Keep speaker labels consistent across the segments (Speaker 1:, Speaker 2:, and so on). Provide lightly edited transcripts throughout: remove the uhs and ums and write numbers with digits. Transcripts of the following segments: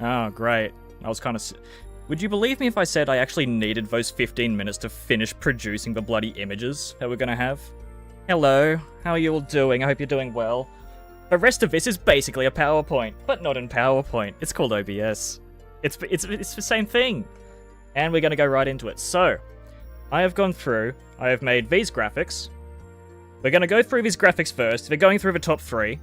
Speaker 1: Oh, great. I was kind of... Would you believe me if I said I actually needed those 15 minutes to finish producing the bloody images that we're gonna have? Hello, how are you all doing? I hope you're doing well. The rest of this is basically a PowerPoint, but not in PowerPoint. It's called OBS. It's the same thing. And we're gonna go right into it. So, I have gone through, I have made these graphics. We're gonna go through these graphics first. They're going through the top three.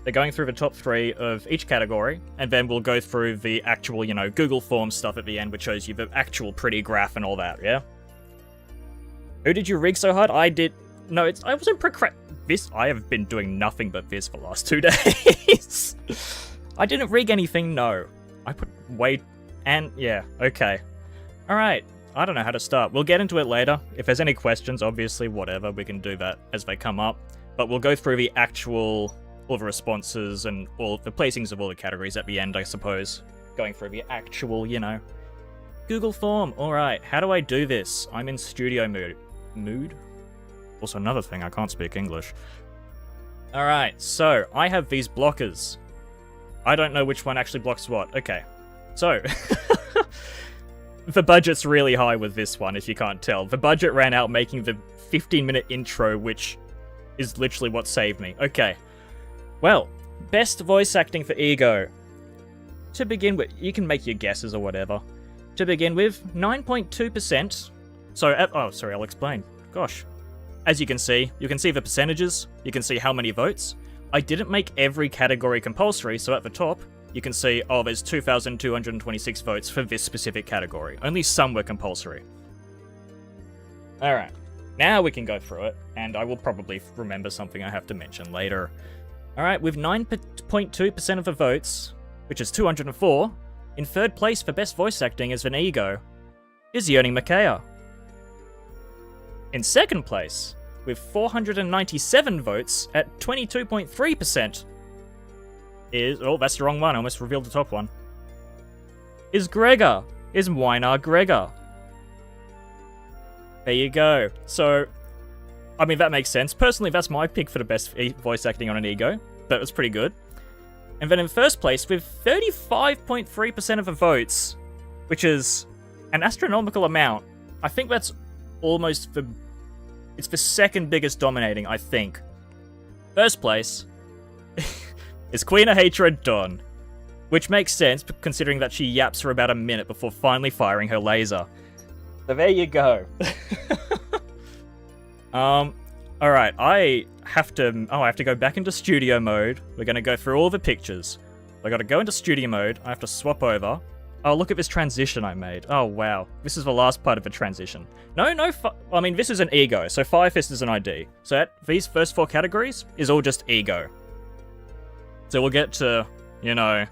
Speaker 1: They're going through the top three of each category, and then we'll go through the actual, you know, Google Forms stuff at the end, which shows you the actual pretty graph and all that, yeah? Who did you rig so hard? I did... No, I wasn't this... I have been doing nothing but this for the last 2 days. I didn't rig anything, no. I put way... And, yeah, okay. Alright, I don't know how to start. We'll get into it later. If there's any questions, obviously, whatever, we can do that as they come up. But we'll go through the actual... all the responses and all the placings of all the categories at the end, I suppose. Going through the actual, you know, Google form. Alright, how do I do this? I'm in studio mood? Also another thing, I can't speak English. Alright, so I have these blockers. I don't know which one actually blocks what. Okay, so... the budget's really high with this one, if you can't tell. The budget ran out making the 15-minute intro, which is literally what saved me. Okay. Well, best voice acting for E.G.O. To begin with, you can make your guesses or whatever. To begin with, 9.2%. So, oh, sorry, I'll explain. Gosh. As you can see the percentages, you can see how many votes. I didn't make every category compulsory, so at the top, you can see, oh, there's 2,226 votes for this specific category. Only some were compulsory. Alright, now we can go through it, and I will probably remember something I have to mention later. Alright, with 9.2% of the votes, which is 204, in third place for best voice acting as an E.G.O. is Yearning Makaya. In second place, with 497 votes at 22.3%, is... Oh, that's the wrong one, I almost revealed the top one. Is Gregor. Is Wynar Gregor. There you go. So... I mean, that makes sense. Personally, that's my pick for the best voice acting on an E.G.O. That was pretty good. And then in first place, with 35.3% of the votes, which is an astronomical amount, I think that's almost the... It's the second biggest dominating, I think. First place is Queen of Hatred Dawn, which makes sense, considering that she yaps for about a minute before finally firing her laser. So there you go. Alright, I have to go back into studio mode. We're gonna go through all the pictures. I gotta go into studio mode, I have to swap over. Oh, look at this transition I made. Oh, wow. This is the last part of a transition. I mean, this is an E.G.O, so Firefist is an ID. So these first four categories is all just E.G.O. So we'll get to, you know,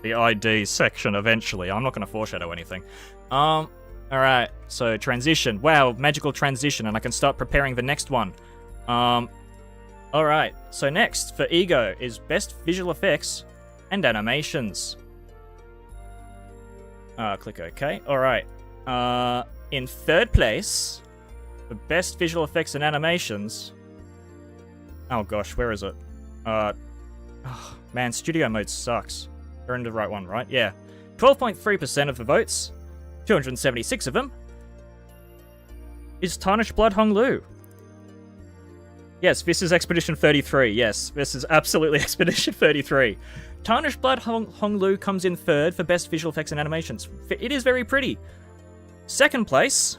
Speaker 1: the ID section eventually. I'm not gonna foreshadow anything. Alright, so transition. Wow, magical transition, and I can start preparing the next one. Alright, so next for E.G.O is Best Visual Effects and Animations. Click OK. Alright. In third place, for Best Visual Effects and Animations... Oh gosh, where is it? Oh, man, studio mode sucks. You're in the right one, right? Yeah. 12.3% of the votes, 276 of them, is Tarnished Blood Hong Lu. Yes, this is Expedition 33. Yes, this is absolutely Expedition 33. Tarnished Blood Hong Lu comes in third for Best Visual Effects and Animations. It is very pretty. Second place,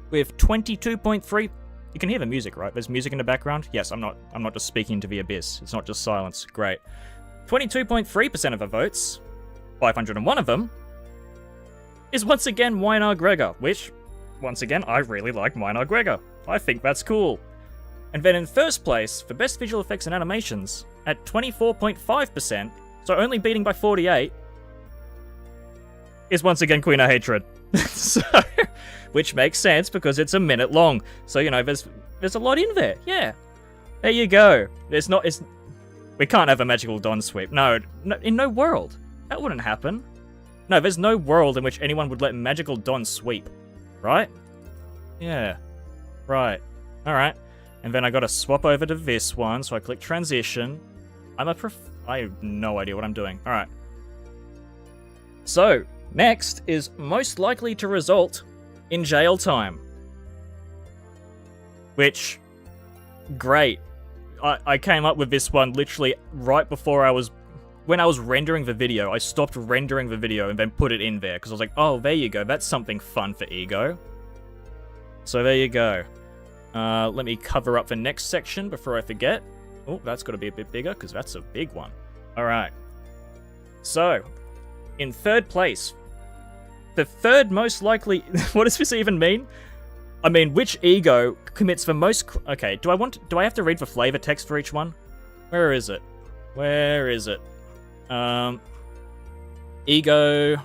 Speaker 1: with 22.3... You can hear the music, right? There's music in the background? Yes, I'm not just speaking into the abyss. It's not just silence. Great. 22.3% of the votes, 501 of them, is once again Wynar Gregor, which, once again, I really like Wynar Gregor. I think that's cool. And then in first place, for Best Visual Effects and Animations, at 24.5%, so only beating by 48, is once again Queen of Hatred. So, which makes sense because it's a minute long. So, you know, there's a lot in there. Yeah. There you go. We can't have a magical Dawn sweep. No, in no world. That wouldn't happen. No, there's no world in which anyone would let magical Dawn sweep. Right? Yeah. Right. Alright. And then I gotta swap over to this one, so I click transition. I have no idea what I'm doing. Alright. So, next is most likely to result in jail time. Which, great. I came up with this one literally right before when I was rendering the video. I stopped rendering the video and then put it in there, because I was like, oh, there you go, that's something fun for E.G.O. So there you go. Let me cover up the next section before I forget. Oh, that's got to be a bit bigger, because that's a big one. Alright. So, in third place, the third most likely... What does this even mean? I mean, which E.G.O commits the most... Okay, do I have to read the flavor text for each one? Where is it? Where is it? E.G.O...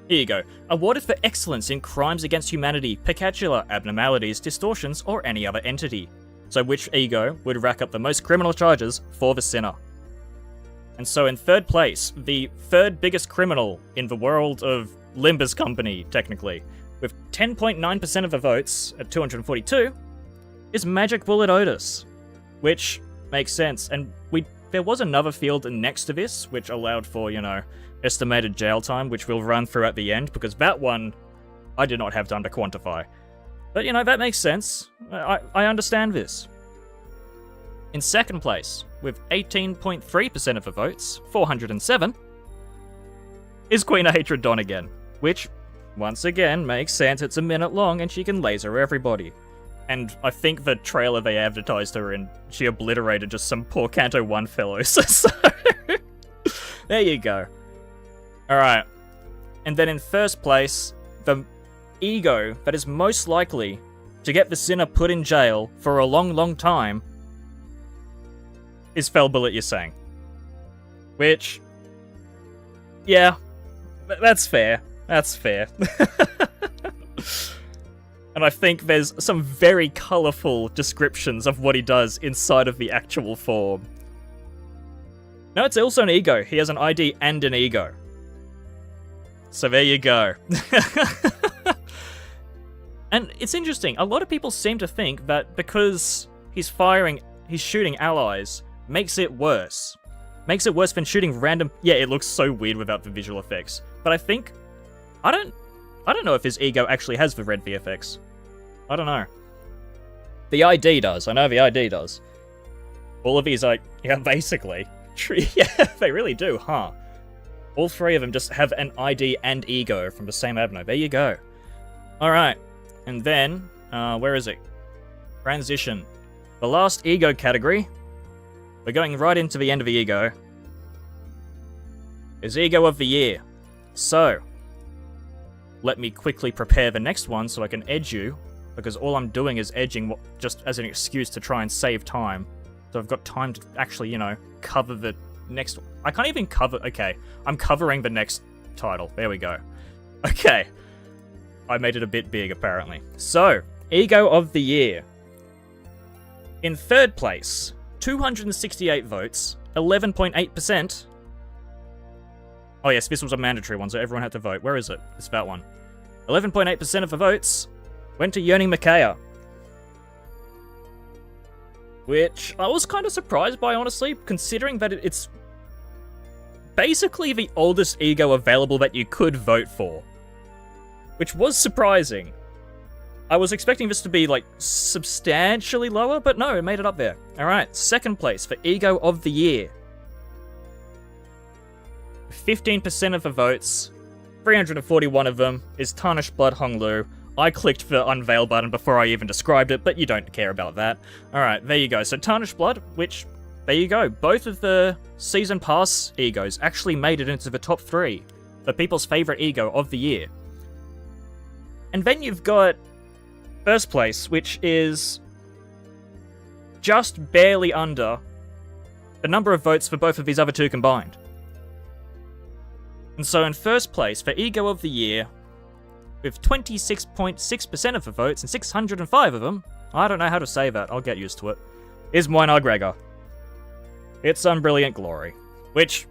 Speaker 1: Here you go. Awarded for excellence in crimes against humanity, peculiar abnormalities, distortions, or any other entity. So which E.G.O would rack up the most criminal charges for the sinner? And so in third place, the third biggest criminal in the world of LIMBUS company, technically, with 10.9% of the votes at 242, is Magic Bullet Otis. Which makes sense. And there was another field next to this, which allowed for, you know, estimated jail time, which we'll run through at the end, because that one I did not have time to quantify. But, you know, that makes sense. I understand this. In second place, with 18.3% of the votes, 407, is Queen of Hatred Dawn again, which, once again, makes sense. It's a minute long and she can laser everybody. And I think the trailer they advertised her in, she obliterated just some poor Canto 1 fellows. So, there you go. Alright. And then in first place, the E.G.O that is most likely to get the sinner put in jail for a long, long time is Fell Bullet Yasang. Which, yeah, that's fair. That's fair. And I think there's some very colourful descriptions of what he does inside of the actual form. No, it's also an E.G.O. He has an ID and an E.G.O. So there you go. And it's interesting, a lot of people seem to think that because he's shooting allies, makes it worse. Makes it worse than shooting random... Yeah, it looks so weird without the visual effects. But I think... I don't know if his E.G.O actually has the red VFX. I don't know. The ID does. I know the ID does. All of these are... Yeah, basically. Yeah, they really do, huh? All three of them just have an ID and E.G.O from the same Abno. There you go. Alright. And then, where is it? Transition. The last E.G.O category. We're going right into the end of the E.G.O. Is E.G.O of the Year. So, let me quickly prepare the next one so I can edge you, because all I'm doing is edging just as an excuse to try and save time. So I've got time to actually, you know, cover the next... I can't even cover... Okay, I'm covering the next title. There we go. Okay. I made it a bit big, apparently. So, E.G.O of the Year. In third place, 268 votes, 11.8%. Oh yes, this was a mandatory one, so everyone had to vote. Where is it? It's that one. 11.8% of the votes went to Yearning Micaiah. Which I was kind of surprised by, honestly, considering that it's basically the oldest E.G.O available that you could vote for. Which was surprising. I was expecting this to be, like, substantially lower, but no, it made it up there. Alright, second place for E.G.O of the Year. 15% of the votes, 341 of them, is Tarnished Blood Honglu. I clicked the unveil button before I even described it, but you don't care about that. Alright, there you go. So Tarnished Blood, which, there you go. Both of the Season Pass E.G.Os actually made it into the top 3 for people's favourite E.G.O of the year. And then you've got first place, which is just barely under the number of votes for both of these other two combined. And so in first place for E.G.O of the Year, with 26.6% of the votes and 605 of them, I don't know how to say that, I'll get used to it, is Moinar Gregor. It's Unbrilliant Glory, which,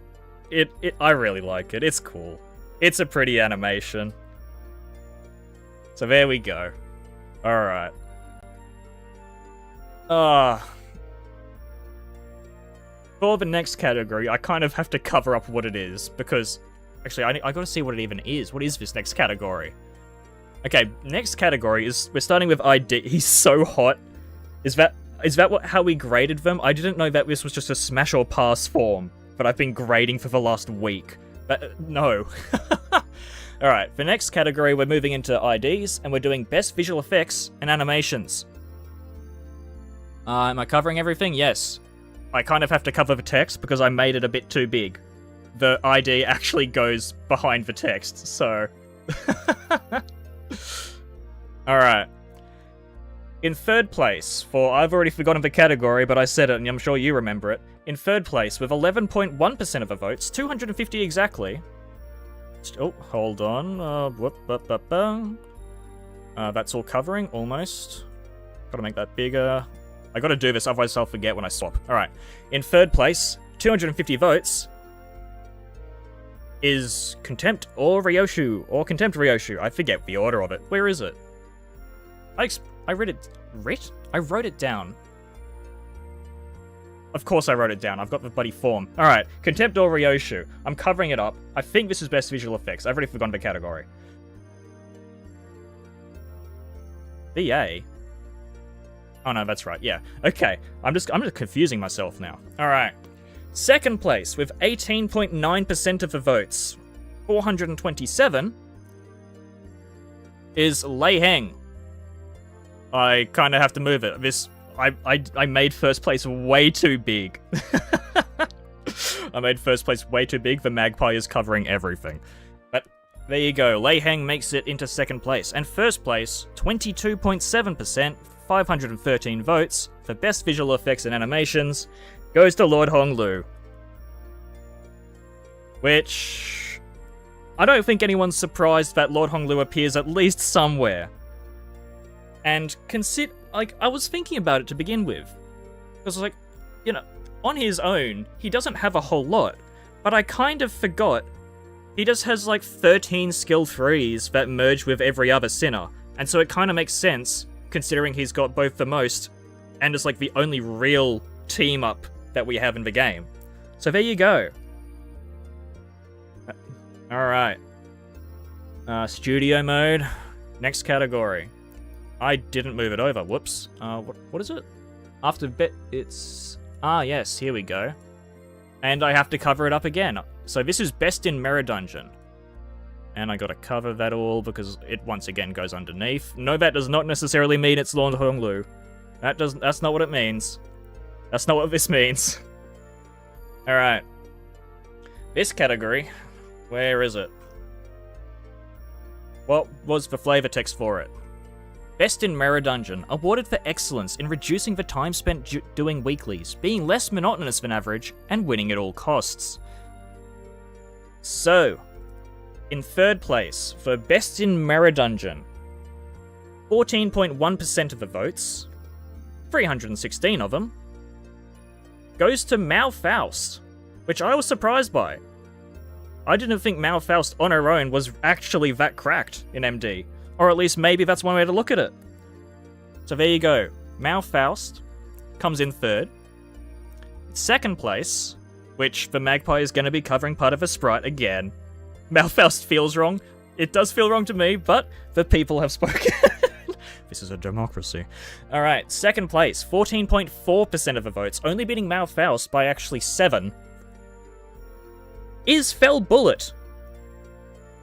Speaker 1: I really like it, it's cool. It's a pretty animation. So there we go. Alright. For for the next category, I kind of have to cover up what it is, because... Actually, I gotta see what it even is. What is this next category? Okay, next category is... We're starting with ID. He's so hot. Is that how we graded them? I didn't know that this was just a smash or pass form, but I've been grading for the last week. No. Alright, for next category, we're moving into IDs, and we're doing best visual effects and animations. Am I covering everything? Yes. I kind of have to cover the text because I made it a bit too big. The ID actually goes behind the text, so... Alright. In third place, I've already forgotten the category, but I said it and I'm sure you remember it. In third place, with 11.1% of the votes, 250 exactly. Oh, hold on. That's all covering, almost. Gotta make that bigger. I gotta do this, otherwise I'll forget when I swap. Alright. In third place, 250 votes, is Contempt or Ryoshu, or Contempt Ryoshu. I forget the order of it. Where is it? I read it. I wrote it down. Of course I wrote it down. I've got the bloody form. Alright, Contempt or Ryoshu. I'm covering it up. I think this is best visual effects. I've already forgotten the category. BA? Oh no, that's right. Yeah. Okay. I'm just confusing myself now. Alright. Second place, with 18.9% of the votes, 427, is Lei Heng. I kind of have to move it. I made first place way too big. I made first place way too big. The Magpie is covering everything. But there you go. Lei Heng makes it into second place. And first place, 22.7%, 513 votes, for best visual effects and animations, goes to Lord Honglu. Which... I don't think anyone's surprised that Lord Honglu appears at least somewhere. And I was thinking about it to begin with. Because I was like, you know, on his own, he doesn't have a whole lot. But I kind of forgot. He just has like 13 skill 3s that merge with every other sinner. And so it kind of makes sense, considering he's got both the most, and is like the only real team up that we have in the game. So there you go. Alright. Studio mode. Next category. I didn't move it over. Whoops. What is it? After bit, it's... Ah, yes, here we go. And I have to cover it up again. So this is Best in Mirror Dungeon. And I gotta cover that all because it once again goes underneath. No, that does not necessarily mean it's Lord Honglu. That's not what it means. That's not what this means. Alright. This category, where is it? What was the flavor text for it? Best in Mirror Dungeon, awarded for excellence in reducing the time spent doing weeklies, being less monotonous than average, and winning at all costs. So, in third place, for Best in Mirror Dungeon, 14.1% of the votes, 316 of them, goes to Mao Faust, which I was surprised by. I didn't think Mao Faust on her own was actually that cracked in MD. Or at least maybe that's one way to look at it. So there you go. Mao Faust comes in third. Second place, which the Magpie is going to be covering part of a sprite again. Mao Faust feels wrong. It does feel wrong to me, but the people have spoken. This is a democracy. Alright, second place, 14.4% of the votes, only beating Mao Faust by actually 7, is Fell Bullet.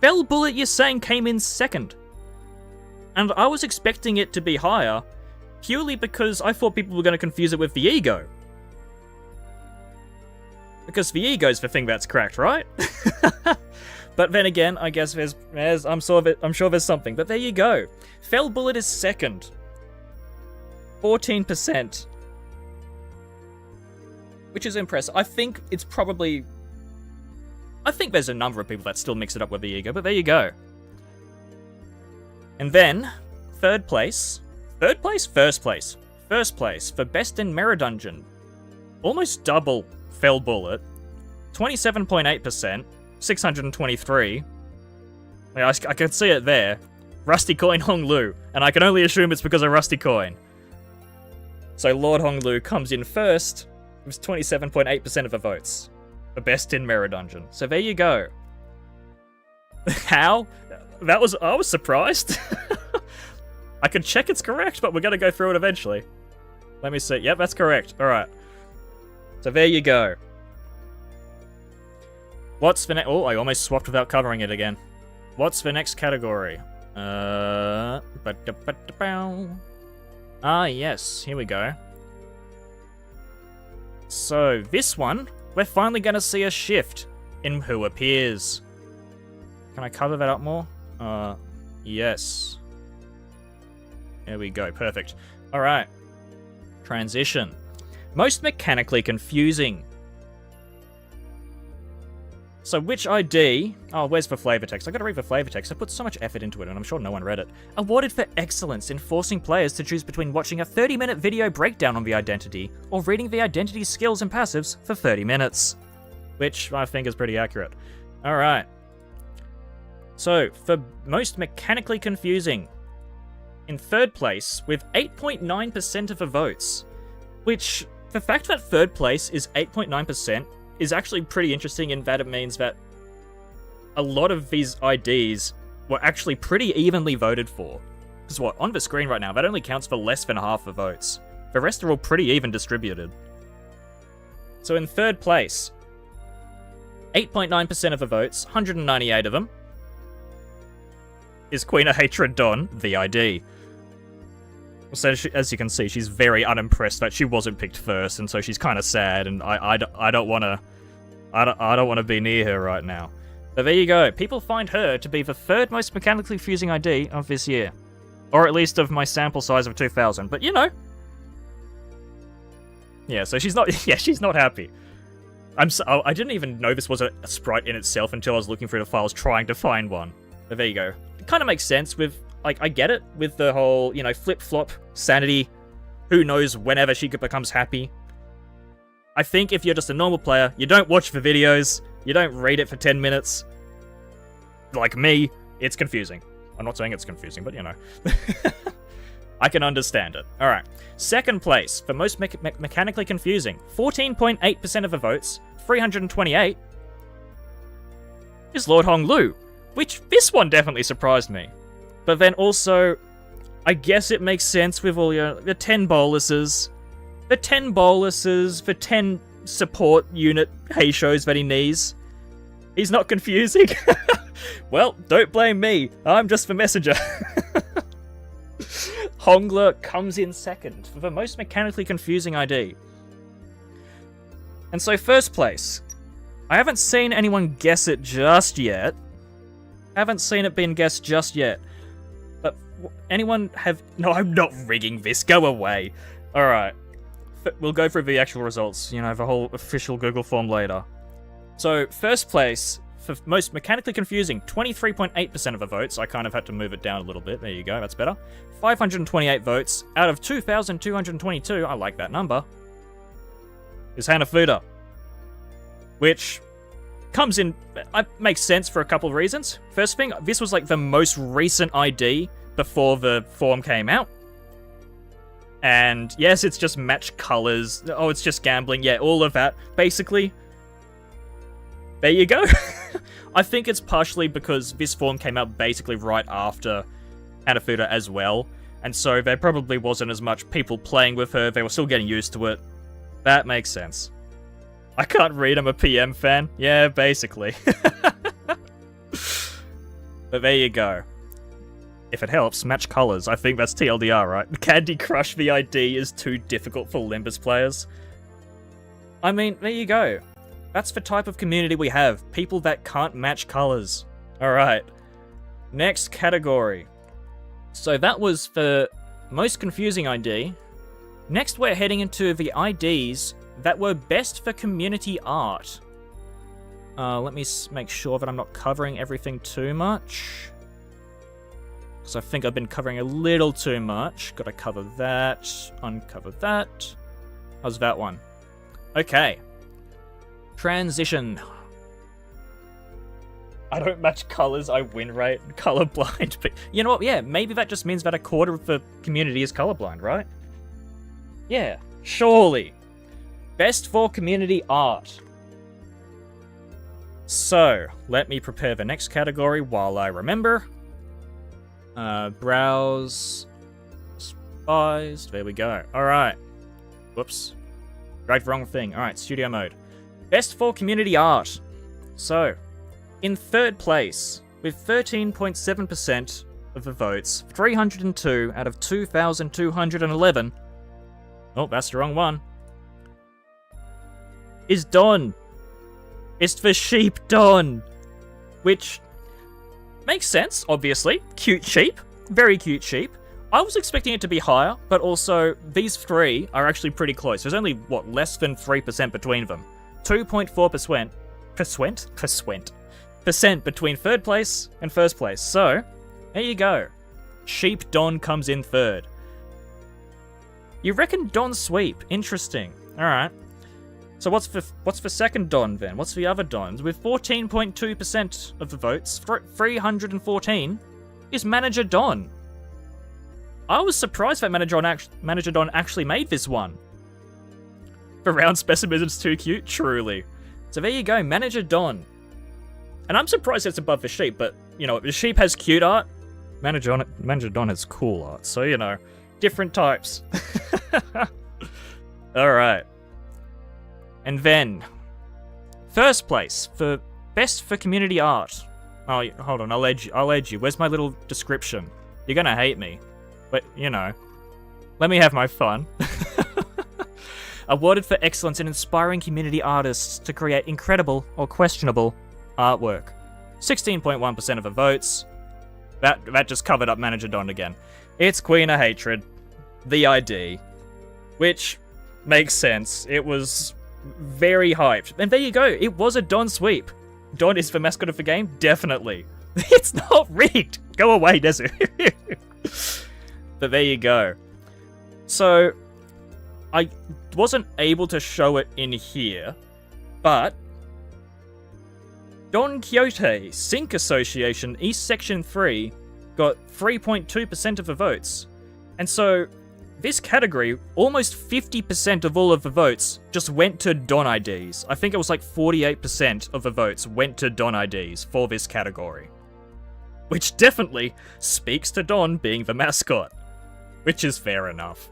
Speaker 1: Fell Bullet, you're saying, came in second. And I was expecting it to be higher, purely because I thought people were going to confuse it with the E.G.O. Because the E.G.O's the thing that's cracked, right? But then again, I guess I'm sure there's something. But there you go. Fell Bullet is second. 14%. Which is impressive. I think there's a number of people that still mix it up with the E.G.O, but there you go. And then, first place for Best in Mirror Dungeon. Almost double Fell Bullet. 27.8%, 623. I can see it there. Rusty Coin Honglu, and I can only assume it's because of Rusty Coin. So Lord Honglu comes in first, It was 27.8% of the votes for best in Mirror Dungeon. So there you go. How? I was surprised. I can check it's correct, but we're going to go through it eventually. Let me see. Yep, that's correct. All right. So there you go. What's the next... Oh, I almost swapped without covering it again. What's the next category? Ah, yes. Here we go. So, this one, we're finally going to see a shift in who appears. Can I cover that up more? Yes. There we go. Perfect. All right. Transition. Most mechanically confusing. So which ID... Oh, where's the flavor text? I gotta read the flavor text. I put so much effort into it, and I'm sure no one read it. Awarded for excellence in forcing players to choose between watching a 30-minute video breakdown on the identity or reading the identity skills and passives for 30 minutes. Which I think is pretty accurate. Alright. So, for most mechanically confusing, in third place, with 8.9% of the votes, which, the fact that third place is 8.9% is actually pretty interesting in that it means that a lot of these IDs were actually pretty evenly voted for. Because what, on the screen right now, that only counts for less than half the votes. The rest are all pretty even distributed. So in third place, 8.9% of the votes, 198 of them, is Queen of Hatred Dawn, the ID. So as you can see, she's very unimpressed that she wasn't picked first, and so she's kind of sad, and I don't want to be near her right now. But there you go. People find her to be the third most mechanically confusing ID of this year. Or at least of my sample size of 2,000, but you know. Yeah, so she's not happy. I didn't even know this was a sprite in itself until I was looking through the files trying to find one. But there you go. It kind of makes sense with, like, I get it with the whole, you know, flip-flop, sanity, who knows whenever she becomes happy. I think if you're just a normal player, you don't watch the videos, you don't read it for 10 minutes, like me, it's confusing. I'm not saying it's confusing, but you know. I can understand it. Alright, second place for most mechanically confusing, 14.8% of the votes, 328, is Lord Hong Lu, which this one definitely surprised me. But then also, I guess it makes sense with all the 10 boluses. The 10 boluses, the 10 support unit Heishos that he needs. He's not confusing. Well, don't blame me. I'm just the messenger. Hongler comes in second for the most mechanically confusing ID. And so first place. I haven't seen anyone guess it just yet. Haven't seen it being guessed just yet. But anyone have... No, I'm not rigging this. Go away. Alright. We'll go through the actual results. You know, the whole official Google form later. So, first place, for most mechanically confusing, 23.8% of the votes. I kind of had to move it down a little bit. There you go, that's better. 528 votes out of 2,222. I like that number. Is Hanafuda. Which... comes in, makes sense for a couple of reasons. First thing, this was like the most recent ID before the form came out. And yes, it's just match colors. Oh, it's just gambling. Yeah, all of that. Basically, there you go. I think it's partially because this form came out basically right after Hanafuda as well. And so there probably wasn't as much people playing with her. They were still getting used to it. That makes sense. I can't read, I'm a PM fan. Yeah, basically. But there you go. If it helps, match colors. I think that's TLDR, right? Candy Crush VID is too difficult for Limbus players. I mean, there you go. That's the type of community we have. People that can't match colors. Alright. Next category. So that was for most confusing ID. Next we're heading into the IDs that were best for community art. Let me make sure that I'm not covering everything too much. Because I think I've been covering a little too much. Gotta cover that, uncover that. How's that one? Okay. Transition. I don't match colors, I win rate, colorblind. But you know what, yeah, maybe that just means that a quarter of the community is colorblind, right? Yeah, surely. Best for community art. So, let me prepare the next category while I remember. Browse. Despised. There we go. Alright. Whoops. Dragged the wrong thing. Alright, studio mode. Best for community art. So, in third place, with 13.7% of the votes, 302 out of 2,211. Oh, that's the wrong one. Is Don. It's the sheep Don. Which makes sense, obviously. Cute sheep. Very cute sheep. I was expecting it to be higher, but also these three are actually pretty close. There's only, what, less than 3% between them. 2.4% between third place and first place. So, there you go. Sheep Don comes in third. You reckon Don sweep? Interesting. Alright. So what's for second Don then? What's the other Dons? With 14.2% of the votes, 314, is Manager Don. I was surprised that Manager Don actually made this one. The round specimen's too cute? Truly. So there you go, Manager Don. And I'm surprised it's above the sheep, but, you know, the sheep has cute art. Manager Don has cool art, so, you know, different types. Alright. And then, first place for best for community art. Oh, hold on, I'll edge you. Where's my little description? You're gonna hate me. But, you know, let me have my fun. Awarded for excellence in inspiring community artists to create incredible or questionable artwork. 16.1% of the votes. That just covered up Manager Don again. It's Queen of Hatred. The ID. Which makes sense. It was very hyped. And there you go. It was a Don sweep. Don is the mascot of the game? Definitely. It's not rigged. Go away, Desu. But there you go. So, I wasn't able to show it in here, but Don Quixote Sync Association East Section 3 got 3.2% of the votes. And so, this category, almost 50% of all of the votes just went to Don IDs. I think it was like 48% of the votes went to Don IDs for this category. Which definitely speaks to Don being the mascot. Which is fair enough.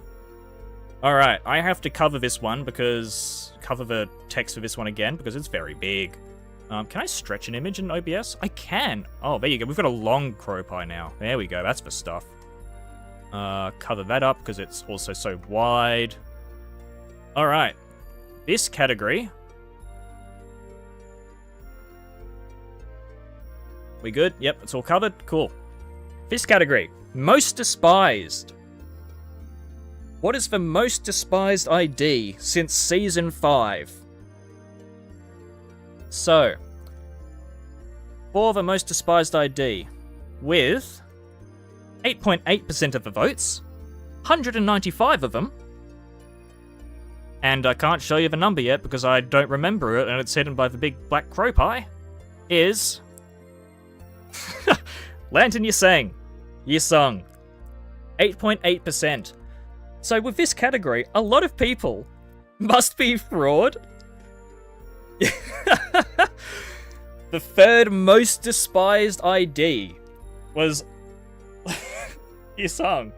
Speaker 1: Alright, I have to cover this one cover the text for this one again because it's very big. Can I stretch an image in OBS? I can! Oh, there you go. We've got a long crow pie now. There we go. That's the stuff. Cover that up because it's also so wide. Alright. This category. We good? Yep, it's all covered. Cool. This category. Most despised. What is the most despised ID since Season 5? So, for the most despised ID, with 8.8% of the votes, 195 of them, and I can't show you the number yet because I don't remember it and it's hidden by the big black crow pie, is Lantern Yisang. 8.8%. So with this category, a lot of people must be fraud. The third most despised ID was Yisang.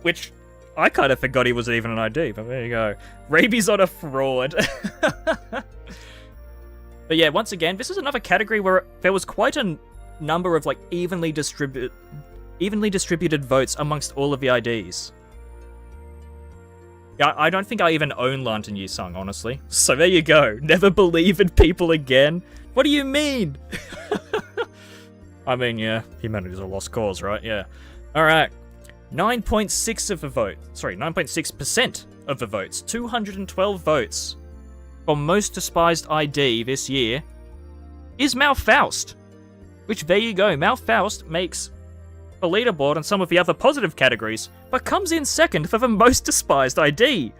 Speaker 1: Which I kind of forgot he was even an ID, but there you go. Raby's on a fraud. But yeah, once again, this is another category where there was quite a number of like evenly distributed votes amongst all of the IDs. Yeah, I don't think I even own Lantern Yisang, honestly. So there you go. Never believe in people again. What do you mean? I mean, yeah, humanity's a lost cause, right? Yeah. Alright. 9.6% of the votes. 212 votes. For most despised ID this year is Malfaust. Which, there you go. Malfaust makes the leaderboard on some of the other positive categories, but comes in second for the most despised ID.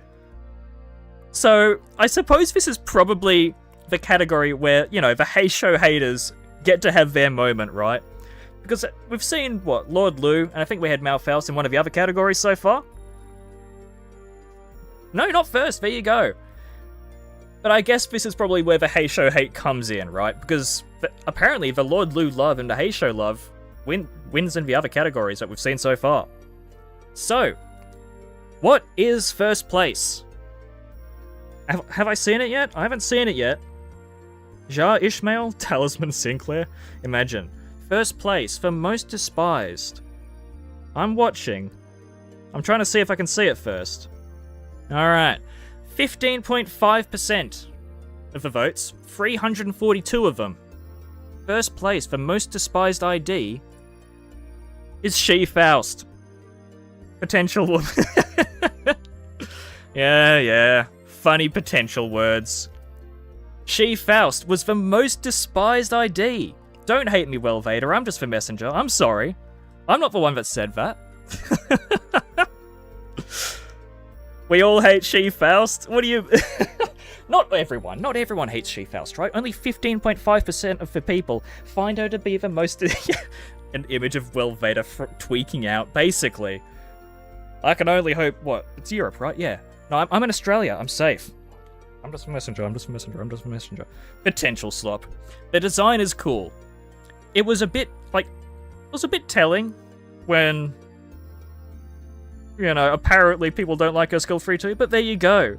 Speaker 1: So, I suppose this is probably the category where, you know, the Hey Show haters get to have their moment, right? Because we've seen, what, Lord Lu, and I think we had Malfaust in one of the other categories so far. No, not first. There you go. But I guess this is probably where the Heisho hate comes in, right? Because apparently the Lord Lu love and the Heisho love wins in the other categories that we've seen so far. So, what is first place? Have I seen it yet? I haven't seen it yet. Jar Ishmael, Talisman Sinclair. Imagine. First place for most despised. I'm watching. I'm trying to see if I can see it first. Alright. 15.5% of the votes. 342 of them. First place for most despised ID is She-Faust. Potential woman. Yeah. Funny potential words. She-Faust was the most despised ID. Don't hate me, Well Vader. I'm just the messenger. I'm sorry. I'm not the one that said that. We all hate She-Faust. What do you... Not everyone. Not everyone hates She-Faust, right? Only 15.5% of the people find her to be the most... An image of Well Vader tweaking out, basically. I can only hope... What? It's Europe, right? Yeah. No, I'm in Australia. I'm safe. I'm just a messenger. Potential slop. The design is cool. It was a bit, telling when, apparently people don't like her skill 3-2, but there you go.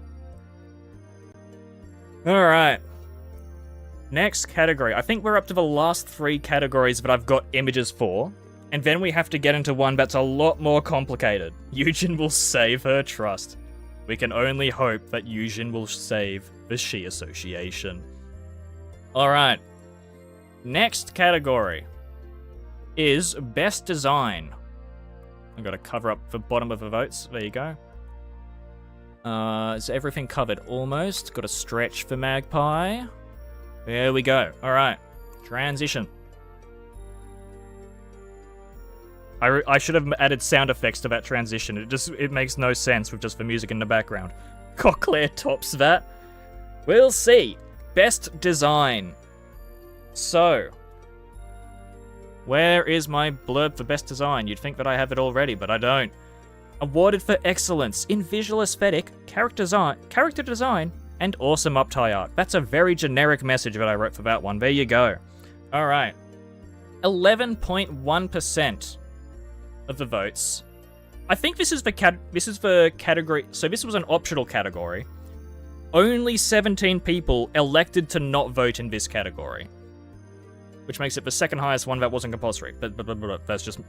Speaker 1: Alright. Next category. I think we're up to the last 3 categories that I've got images for, and then we have to get into one that's a lot more complicated. Yujin will save her trust. We can only hope that Yujin will save the She Association. Alright. Next category is Best Design. I've got to cover up the bottom of the votes. There you go. Is everything covered? Almost. Got to stretch for Magpie. There we go. Alright. Transition. I should have added sound effects to that transition. It makes no sense with just the music in the background. Cochlear tops that. We'll see. Best Design. So, where is my blurb for Best Design? You'd think that I have it already, but I don't. Awarded for excellence in visual aesthetic, character design, and awesome up-tie art. That's a very generic message that I wrote for that one. There you go. Alright. 11.1% of the votes. I think this is the category... So this was an optional category. Only 17 people elected to not vote in this category, which makes it the second highest one that wasn't compulsory. But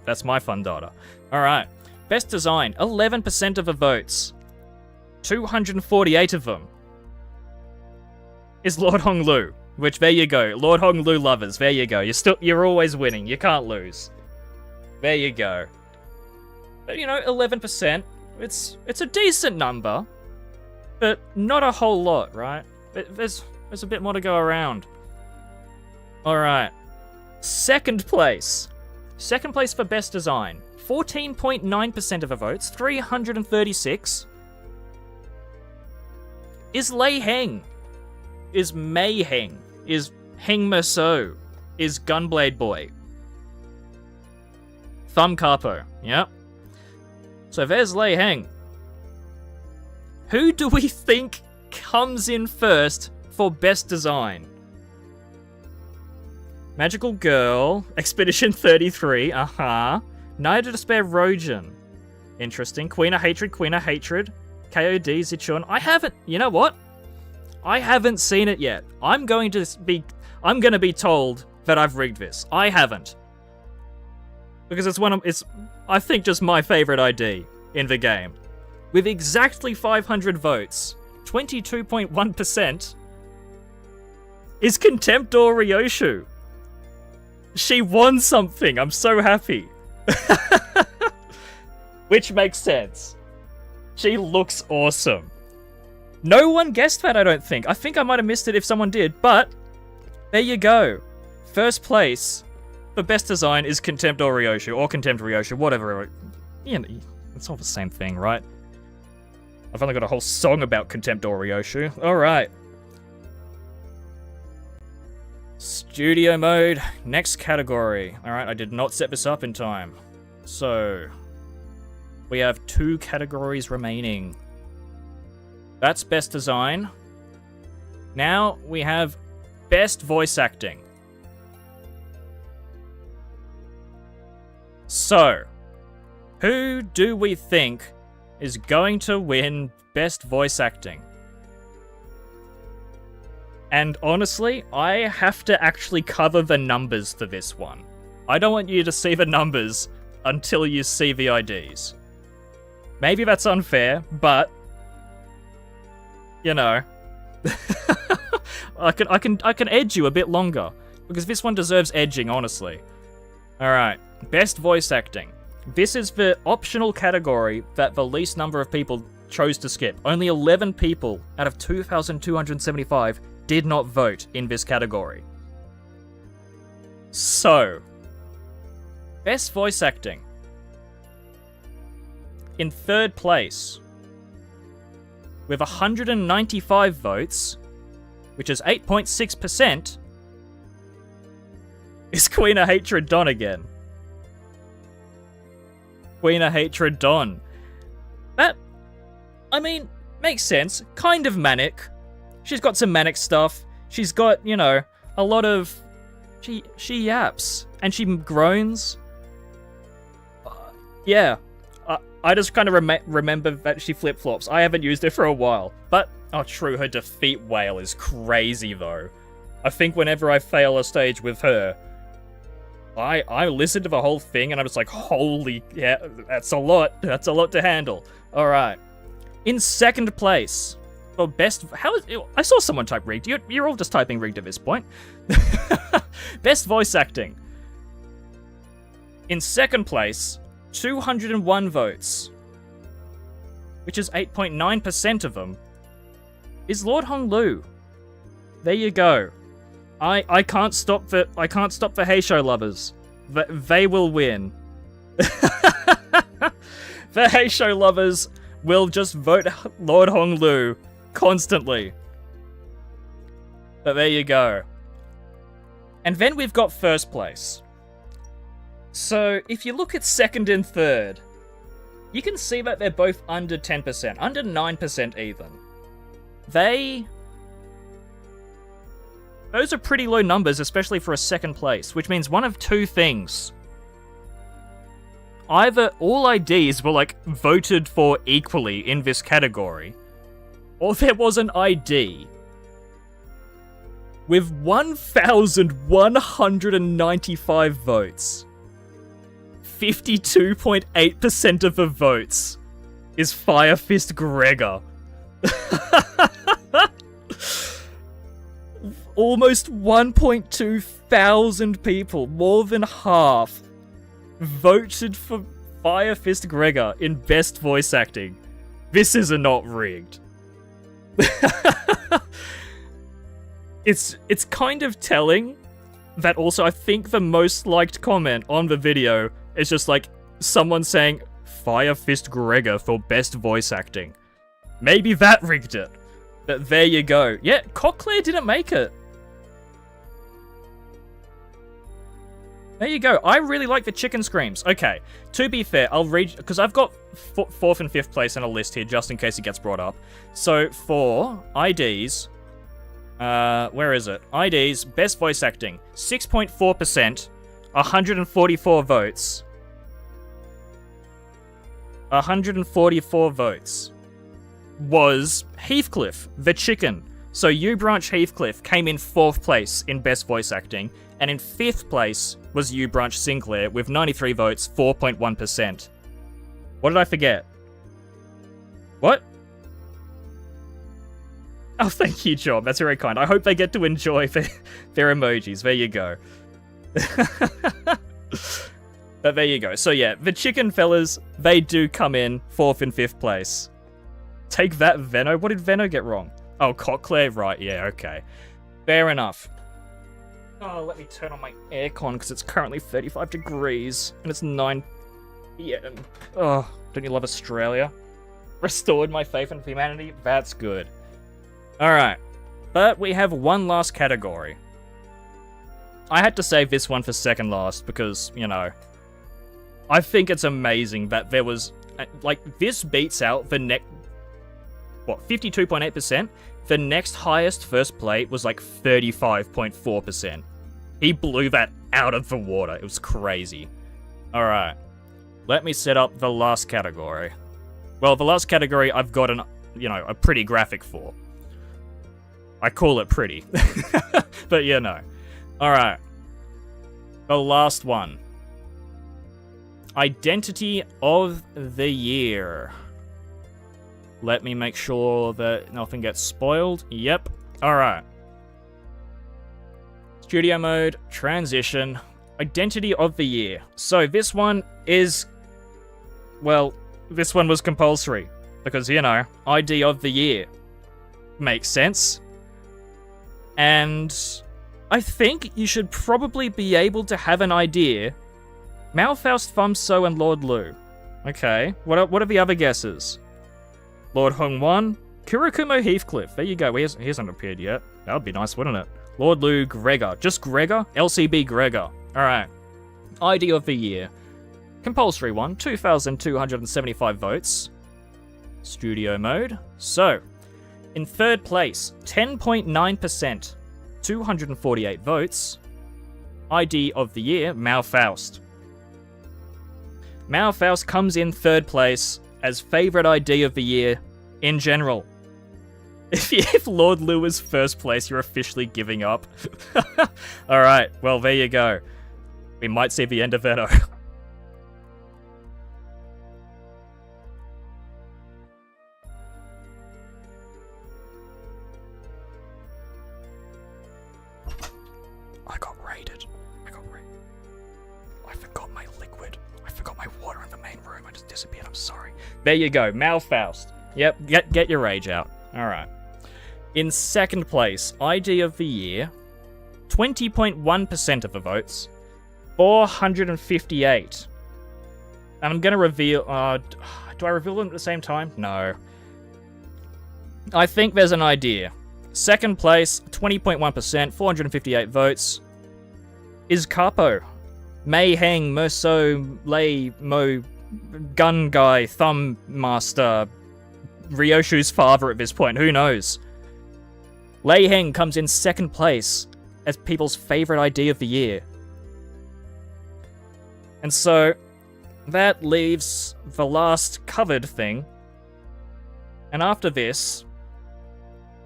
Speaker 1: that's my fun data. Alright. Best Design, 11% of the votes. 248 of them is Lord Honglu, which, there you go. Lord Honglu lovers, there you go. You're always winning. You can't lose. There you go. But, 11%, it's a decent number, but not a whole lot, right? There's a bit more to go around. Alright. Second place. Second place for Best Design. 14.9% of the votes, 336, is Lei Heng, is Mei Heng, is Heng Merso, is Gunblade Boy. Thumb Capo, yep. So there's Lei Heng. Who do we think comes in first for Best Design? Magical Girl, Expedition 33, Night of Despair Rojin. Interesting. Queen of Hatred, KOD, Zichun. You know what? I haven't seen it yet. I'm going to be told that I've rigged this. I haven't. Because it's I think just my favorite ID in the game. With exactly 500 votes, 22.1% is Contemptor Ryoshu. She won something. I'm so happy. Which makes sense. She looks awesome. No one guessed that, I don't think. I think I might have missed it if someone did, but there you go. First place for Best Design is Contemptor Ryoshu, or Contempt Ryoshu, whatever. It's all the same thing, right? I've only got a whole song about Contemptor Ryoshu. Alright. Studio mode, next category. Alright, I did not set this up in time. So, we have 2 categories remaining. That's best design. Now we have best voice acting. So, who do we think is going to win best voice acting? And honestly, I have to actually cover the numbers for this one. I don't want you to see the numbers until you see the IDs. Maybe that's unfair, but you know, I can edge you a bit longer because this one deserves edging, honestly. All right, best voice acting. This is the optional category that the least number of people chose to skip. Only 11 people out of 2,275 did not vote in this category. So, best voice acting. In third place, with 195 votes, which is 8.6%, is Queen of Hatred Don again. Queen of Hatred Don. That, I mean, makes sense. Kind of manic. She's got some manic stuff. She's got, you know, a lot of... She yaps. And she groans. Yeah. I just kind of remember that she flip-flops. I haven't used it for a while. But, oh true, her defeat wail is crazy though. I think whenever I fail a stage with her, I listened to the whole thing and I'm just like, holy, yeah, that's a lot. That's a lot to handle. Alright. In second place, for best, I saw someone type rigged. You're all just typing rigged at this point. Best voice acting. In second place, 201 votes, which is 8.9% of them, is Lord Hong Lu. There you go. I can't stop the Heisho lovers. They will win. The Heisho lovers will just vote Lord Hong Lu constantly. But there you go. And then we've got first place. So, if you look at second and third, you can see that they're both under 10%, under 9% even. Those are pretty low numbers, especially for a second place, which means one of two things. Either all IDs were, like, voted for equally in this category, or there was an ID with 1,195 votes. 52.8% of the votes is Fire Fist Gregor. Almost 1.2 thousand people, more than half, voted for Fire Fist Gregor in best voice acting. This is not rigged. It's kind of telling that also I think the most liked comment on the video is just like someone saying Fire Fist Gregor for best voice acting. Maybe that rigged it. But there you go. Yeah, Cochlear didn't make it. There you go. I really like the chicken screams. Okay, to be fair, I'll read... because I've got fourth and fifth place on a list here, just in case it gets brought up. So, for IDs... where is it? IDs, best voice acting. 6.4%. 144 votes. 144 votes. Was Heathcliff, the chicken. So, U-Branch Heathcliff came in 4th place in best voice acting. And in 5th place was U-Branch Sinclair with 93 votes, 4.1%. What did I forget? What? Oh, thank you, John. That's very kind. I hope they get to enjoy their emojis. There you go. But there you go. So yeah, the chicken fellas, they do come in 4th and 5th place. Take that, Venno. What did Venno get wrong? Oh, Cochlear. Right, yeah, okay. Fair enough. Oh, let me turn on my aircon because it's currently 35 degrees and it's 9 p.m. Oh, don't you love Australia? Restored my faith in humanity? That's good. Alright, but we have one last category. I had to save this one for second last because, you know, I think it's amazing that there was, like, this beats out the next... what, 52.8%. The next highest first plate was like 35.4%. He blew that out of the water. It was crazy. Alright. Let me set up the last category. Well, the last category I've got a pretty graphic for. I call it pretty. But Alright. The last one. Identity of the year. Let me make sure that nothing gets spoiled. Yep. Alright. Studio mode, transition, identity of the year. So this one is, well, this one was compulsory. Because, ID of the year. Makes sense. And I think you should probably be able to have an idea. Malfaust, Thumso, and Lord Lu. Okay, what are the other guesses? Lord Hung 1, Kurokumo Heathcliff. There you go, he hasn't appeared yet. That would be nice, wouldn't it? Lord Lu, Gregor. Just Gregor? LCB Gregor. Alright. ID of the year. Compulsory one, 2,275 votes. Studio mode. So, in third place, 10.9%, 248 votes. ID of the year, Malfaust. Malfaust comes in third place as favourite ID of the year in general. If Lord Lu is first place, you're officially giving up. Alright, well, there you go. We might see the end of Veto. I got raided. I forgot my liquid. I forgot my water in the main room. I just disappeared. I'm sorry. There you go. Malfaust. Yep, get your rage out. Alright. In second place, ID of the year, 20.1% of the votes, 458. And I'm gonna reveal... do I reveal them at the same time? No. I think there's an idea. Second place, 20.1%, 458 votes, is Capo. Mei Heng, Merso, Lei, Mo, Gun Guy, Thumb Master, Ryoshu's father at this point, who knows? Lei Heng comes in second place as people's favourite ID of the year. And so, that leaves the last covered thing. And after this,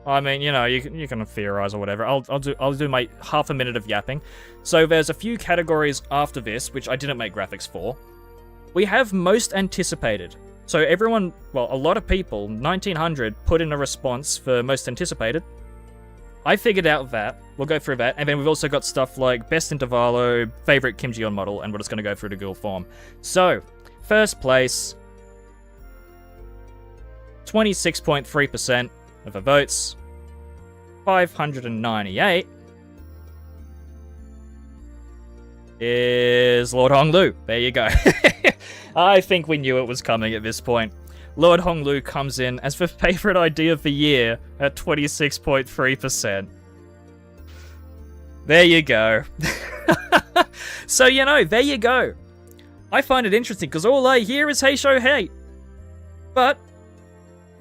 Speaker 1: I mean, you can theorize or whatever. I'll do my half a minute of yapping. So there's a few categories after this, which I didn't make graphics for. We have most anticipated. So everyone, well, a lot of people, 1900, put in a response for most anticipated. I figured out that. We'll go through that. And then we've also got stuff like best intervallo, favorite Kim Ji-yeon model, and we're just going to go through the Ghoul form. So, first place, 26.3% of the votes, 598, is Lord Honglu. There you go. I think we knew it was coming at this point. Lord Honglu comes in as the favorite ID of the year at 26.3%. There you go. So, there you go. I find it interesting because all I hear is hey show hey. But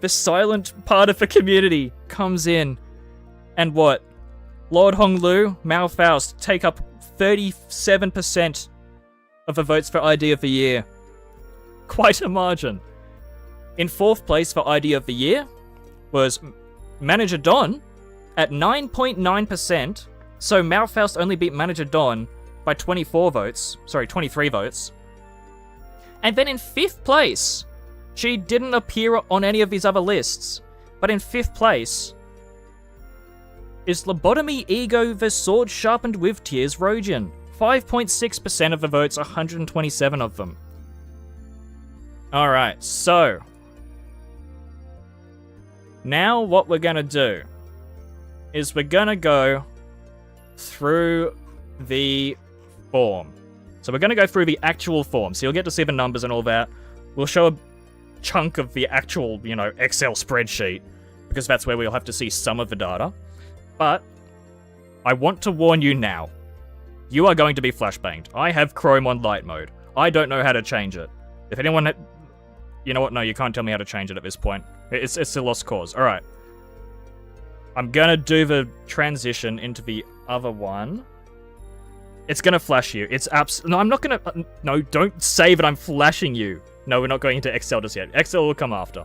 Speaker 1: the silent part of the community comes in and what? Lord Honglu, Malfaust take up 37% of the votes for ID of the year. Quite a margin. In fourth place for ID of the year was Manager Don at 9.9%. So Malfaust only beat Manager Don by 23 votes. And then in fifth place, she didn't appear on any of these other lists, but in fifth place is Lobotomy E.G.O the Sword Sharpened with Tears Rojin. 5.6% of the votes, 127 of them. Alright, so now what we're gonna do is we're gonna go through the form. So we're gonna go through the actual form. So you'll get to see the numbers and all that. We'll show a chunk of the actual, Excel spreadsheet, because that's where we'll have to see some of the data. But I want to warn you now. You are going to be flashbanged. I have Chrome on light mode. I don't know how to change it. If anyone You know what? No, you can't tell me how to change it at this point. It's a lost cause. All right. I'm gonna do the transition into the other one. It's gonna flash you. It's no, I'm not gonna... no, don't say that I'm flashing you. No, we're not going into Excel just yet. Excel will come after.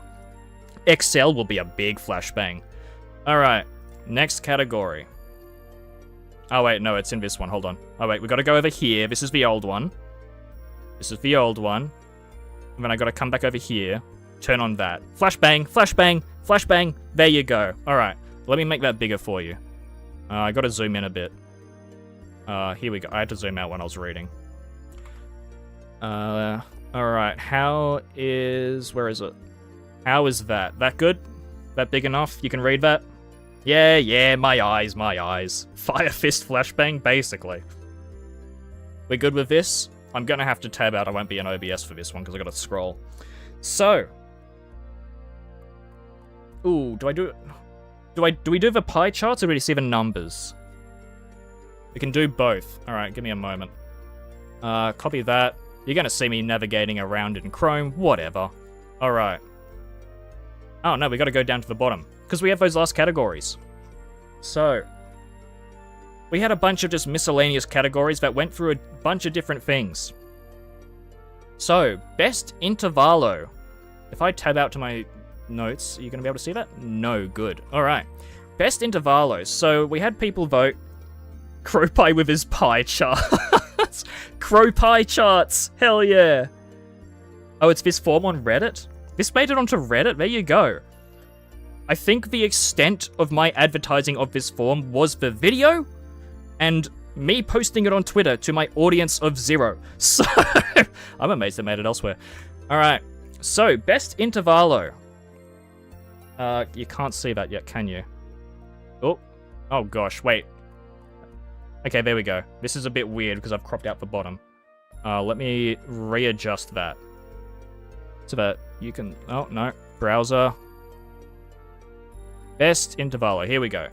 Speaker 1: Excel will be a big flashbang. Alright, next category. Oh wait, no, it's in this one. Hold on. Oh wait, we gotta go over here. This is the old one. This is the old one. And then I gotta come back over here. Turn on that. Flashbang, flashbang, flashbang. There you go. Alright, let me make that bigger for you. I gotta zoom in a bit. Here we go. I had to zoom out when I was reading. Alright, how is... where is it? How is that? That good? That big enough? You can read that? Yeah, my eyes. Fire fist flashbang, basically. We're good with this? I'm gonna have to tab out. I won't be in OBS for this one because I gotta scroll. So. Ooh, do we do the pie charts or do we see the numbers? We can do both. Alright, give me a moment. Copy that. You're gonna see me navigating around in Chrome, whatever. Alright. Oh no, we gotta go down to the bottom. Because we have those last categories. So, we had a bunch of just miscellaneous categories that went through a bunch of different things. So, best intervallo. If I tab out to my notes, are you gonna be able to see that? No, good. Alright. Best intervallo. So, we had people vote Crow Pie with his pie charts. Crow Pie charts. Hell yeah. Oh, it's this form on Reddit? This made it onto Reddit? There you go. I think the extent of my advertising of this form was the video and me posting it on Twitter to my audience of 0. So, I'm amazed they made it elsewhere. Alright, so, best intervallo. You can't see that yet, can you? Oh gosh, wait. Okay, there we go. This is a bit weird because I've cropped out the bottom. Let me readjust that. So that you can... oh, no. Browser. Best intervallo. Here we go.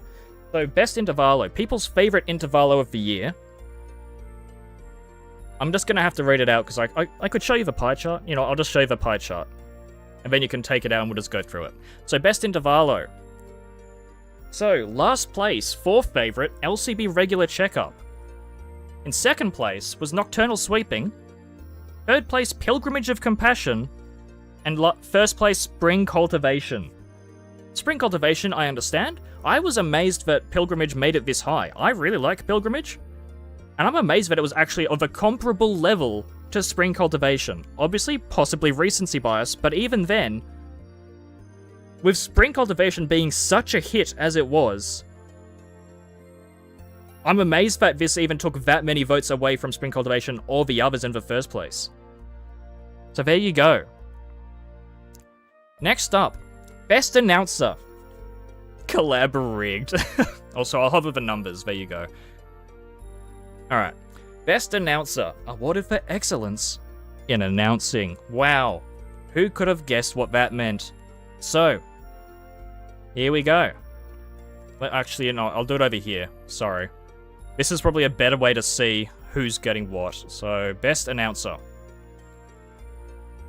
Speaker 1: So, best intervallo. People's favorite intervallo of the year. I'm just going to have to read it out because I could show you the pie chart. You know, I'll just show you the pie chart. And then you can take it out and we'll just go through it. So, best intervallo. So, last place, 4th favorite, LCB regular checkup. In 2nd place was Nocturnal Sweeping. 3rd place, Pilgrimage of Compassion. And 1st place, Spring Cultivation. Spring Cultivation, I understand. I was amazed that Pilgrimage made it this high. I really like Pilgrimage. And I'm amazed that it was actually of a comparable level to Spring Cultivation. Obviously, possibly recency bias, but even then, with Spring Cultivation being such a hit as it was, I'm amazed that this even took that many votes away from Spring Cultivation or the others in the first place. So there you go. Next up, Best Announcer. Collab rigged. Also, I'll hover the numbers. There you go. Alright. Best Announcer. Awarded for excellence in announcing. Wow. Who could have guessed what that meant? So, here we go. Well, actually, no, I'll do it over here. Sorry. This is probably a better way to see who's getting what. So, Best Announcer.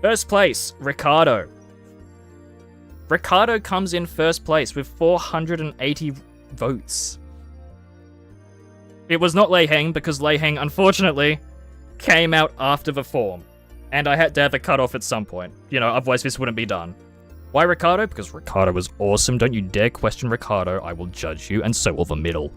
Speaker 1: First place, Ricardo. Ricardo comes in first place with 480 votes. It was not Lei Heng because Lei Heng, unfortunately, came out after the form. And I had to have a cutoff at some point. You know, otherwise this wouldn't be done. Why Ricardo? Because Ricardo was awesome. Don't you dare question Ricardo. I will judge you, and so will the middle.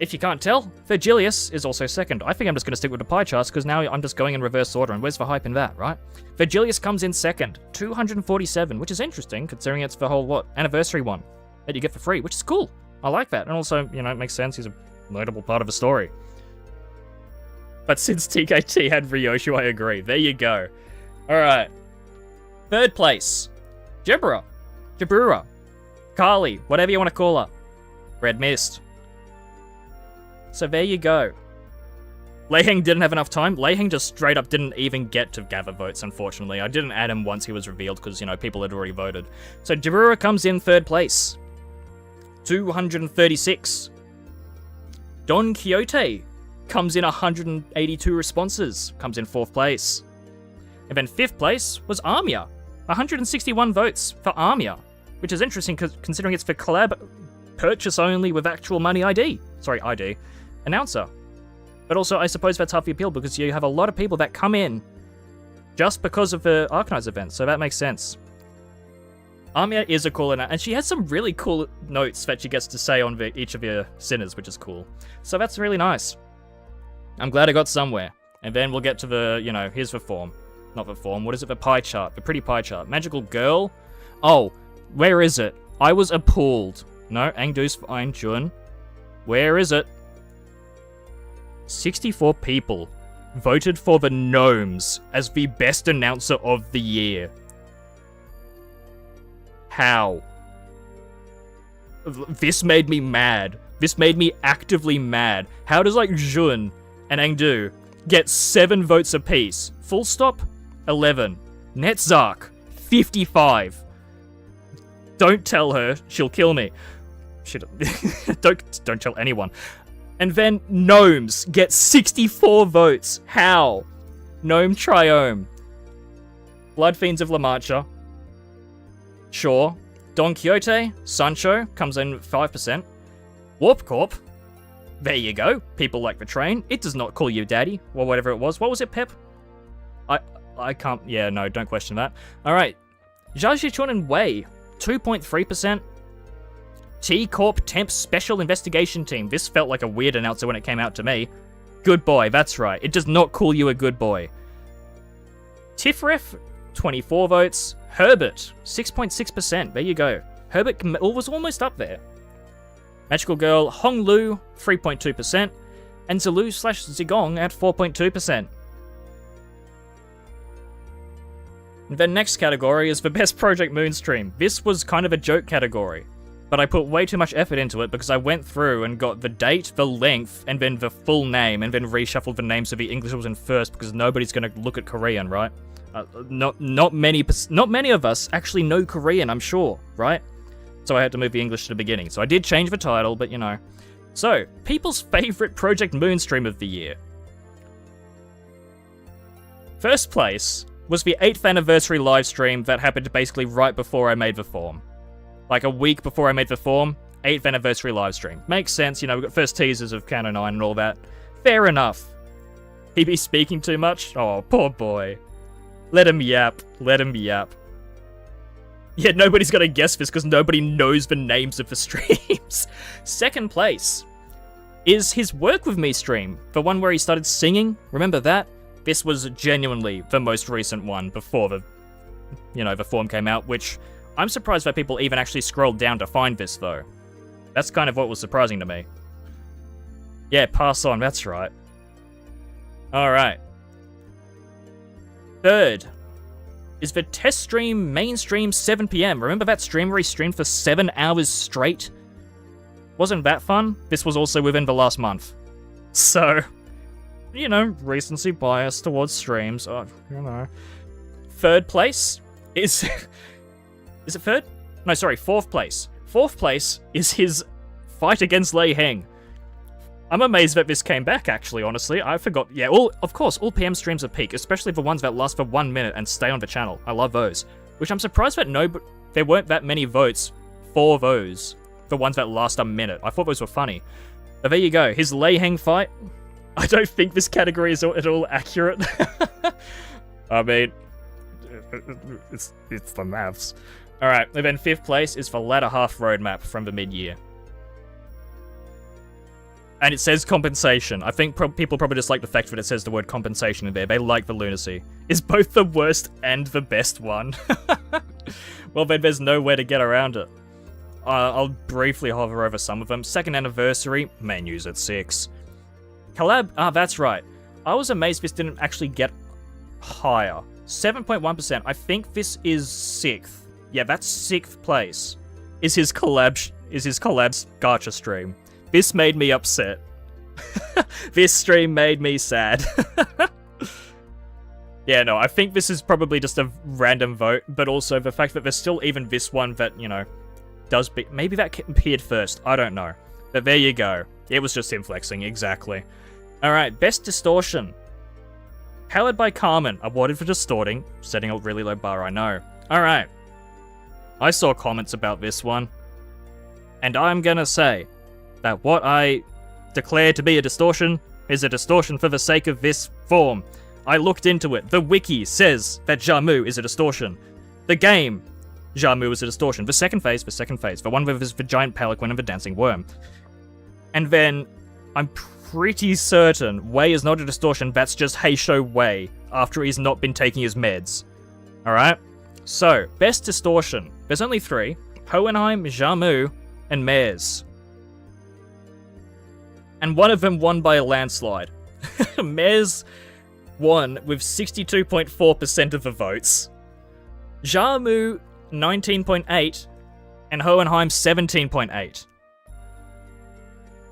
Speaker 1: If you can't tell, Virgilius is also second. I think I'm just going to stick with the pie charts because now I'm just going in reverse order, and where's the hype in that, right? Virgilius comes in second, 247, which is interesting considering it's the whole, anniversary one that you get for free, which is cool. I like that. And also, you know, it makes sense. He's a notable part of the story. But since TKT had Ryoshu, I agree. There you go. Alright. Third place. Jabura. Carly, whatever you want to call her. Red Mist. So there you go. Lei Heng didn't have enough time. Lei Heng just straight up didn't even get to gather votes, unfortunately. I didn't add him once he was revealed because, you know, people had already voted. So Jabura comes in third place. 236. Don Quixote comes in 182 responses. Comes in fourth place. And then fifth place was Armia. 161 votes for Armia, which is interesting considering it's for collab purchase only with actual money ID. Sorry, ID. Announcer. But also, I suppose that's half the appeal because you have a lot of people that come in just because of the Arknights event, so that makes sense. Armia is a cool and she has some really cool notes that she gets to say on each of your sinners, which is cool. So that's really nice. I'm glad I got somewhere. And then we'll get to the, you know, here's the form. Not the form, what is it? The pie chart. The pretty pie chart. Magical girl? Oh, where is it? I was appalled. No, Angdu's fine, Jun. Where is it? 64 people voted for the Gnomes as the best announcer of the year. How? This made me mad. This made me actively mad. How does, like, Jun and Angdu get 7 votes apiece? Full stop? 11. Netzark? 55. Don't tell her. She'll kill me. Don't tell anyone. And then Gnomes get 64 votes. How? Gnome Triome. Blood Fiends of La Mancha. Sure. Don Quixote, Sancho, comes in 5%. Warp Corp. There you go. People like the train. It does not call you daddy, or whatever it was. What was it, Pep? I can't... Yeah, no, don't question that. Alright. Jiajichun and Wei, 2.3%. T-Corp Temp Special Investigation Team. This felt like a weird announcer when it came out to me. Good boy, that's right. It does not call you a good boy. Tifref, 24 votes. Herbert, 6.6%. There you go. Herbert was almost up there. Magical Girl Honglu, 3.2%. And Zulu/Zigong at 4.2%. The next category is the Best Project Moonstream. This was kind of a joke category, but I put way too much effort into it because I went through and got the date, the length, and then the full name, and then reshuffled the names so the English was in first because nobody's going to look at Korean, right? Not many of us actually know Korean, I'm sure, right? So I had to move the English to the beginning. So I did change the title, but you know. So, people's favorite Project Moonstream of the year. First place was the 8th anniversary livestream that happened basically right before I made the form. Like a week before I made the form, 8th anniversary livestream. Makes sense, you know, we got first teasers of Canon 9 and all that. Fair enough. He be speaking too much? Oh, poor boy. Let him yap. Let him yap. Yeah, nobody's gonna guess this because nobody knows the names of the streams. Second place is his Work With Me stream. The one where he started singing. Remember that? This was genuinely the most recent one before the, you know, the form came out, which I'm surprised that people even actually scrolled down to find this, though. That's kind of what was surprising to me. Yeah, pass on, that's right. Alright. Third is the test stream mainstream 7 PM. Remember that stream where he streamed for 7 hours straight? Wasn't that fun? This was also within the last month. So, you know, recency bias towards streams. Oh, you know. Third place is... Is it third? No, sorry, fourth place. Fourth place is his fight against Lei Heng. I'm amazed that this came back, actually, honestly. I forgot. Yeah, of course, all PM streams are peak, especially the ones that last for 1 minute and stay on the channel. I love those. Which I'm surprised that there weren't that many votes for those. The ones that last a minute. I thought those were funny. But there you go. His Lei Heng fight. I don't think this category is at all accurate. I mean, it's the maths. Alright, and then fifth place is the latter half roadmap from the mid-year. And it says compensation. I think people probably just like the fact that it says the word compensation in there. They like the lunacy. Is both the worst and the best one. Well, then there's nowhere to get around it. I'll briefly hover over some of them. Second anniversary, menus at 6. Collab, that's right. I was amazed this didn't actually get higher. 7.1%. I think this is 6th. Yeah, that's 6th place. Is his collab's gacha stream. This made me upset. This stream made me sad. Yeah, no, I think this is probably just a random vote, but also the fact that there's still even this one that, you know, does be... Maybe that appeared first, I don't know. But there you go. It was just him flexing, exactly. Alright, Best Distortion. Powered by Carmen, awarded for distorting, setting a really low bar, I know. Alright. I saw comments about this one. And I'm gonna say that what I declare to be a distortion is a distortion for the sake of this form. I looked into it. The wiki says that Jamu is a distortion. The game, Jamu is a distortion. The second phase, the one with the giant palanquin and the dancing worm. And then, I'm pretty certain Wei is not a distortion, that's just Heisho Wei, after he's not been taking his meds. Alright? So, best distortion. There's only 3. Hohenheim, Jamu, and Mares. And one of them won by a landslide. Mares won with 62.4% of the votes. Jamu, 19.8, and Hohenheim, 17.8.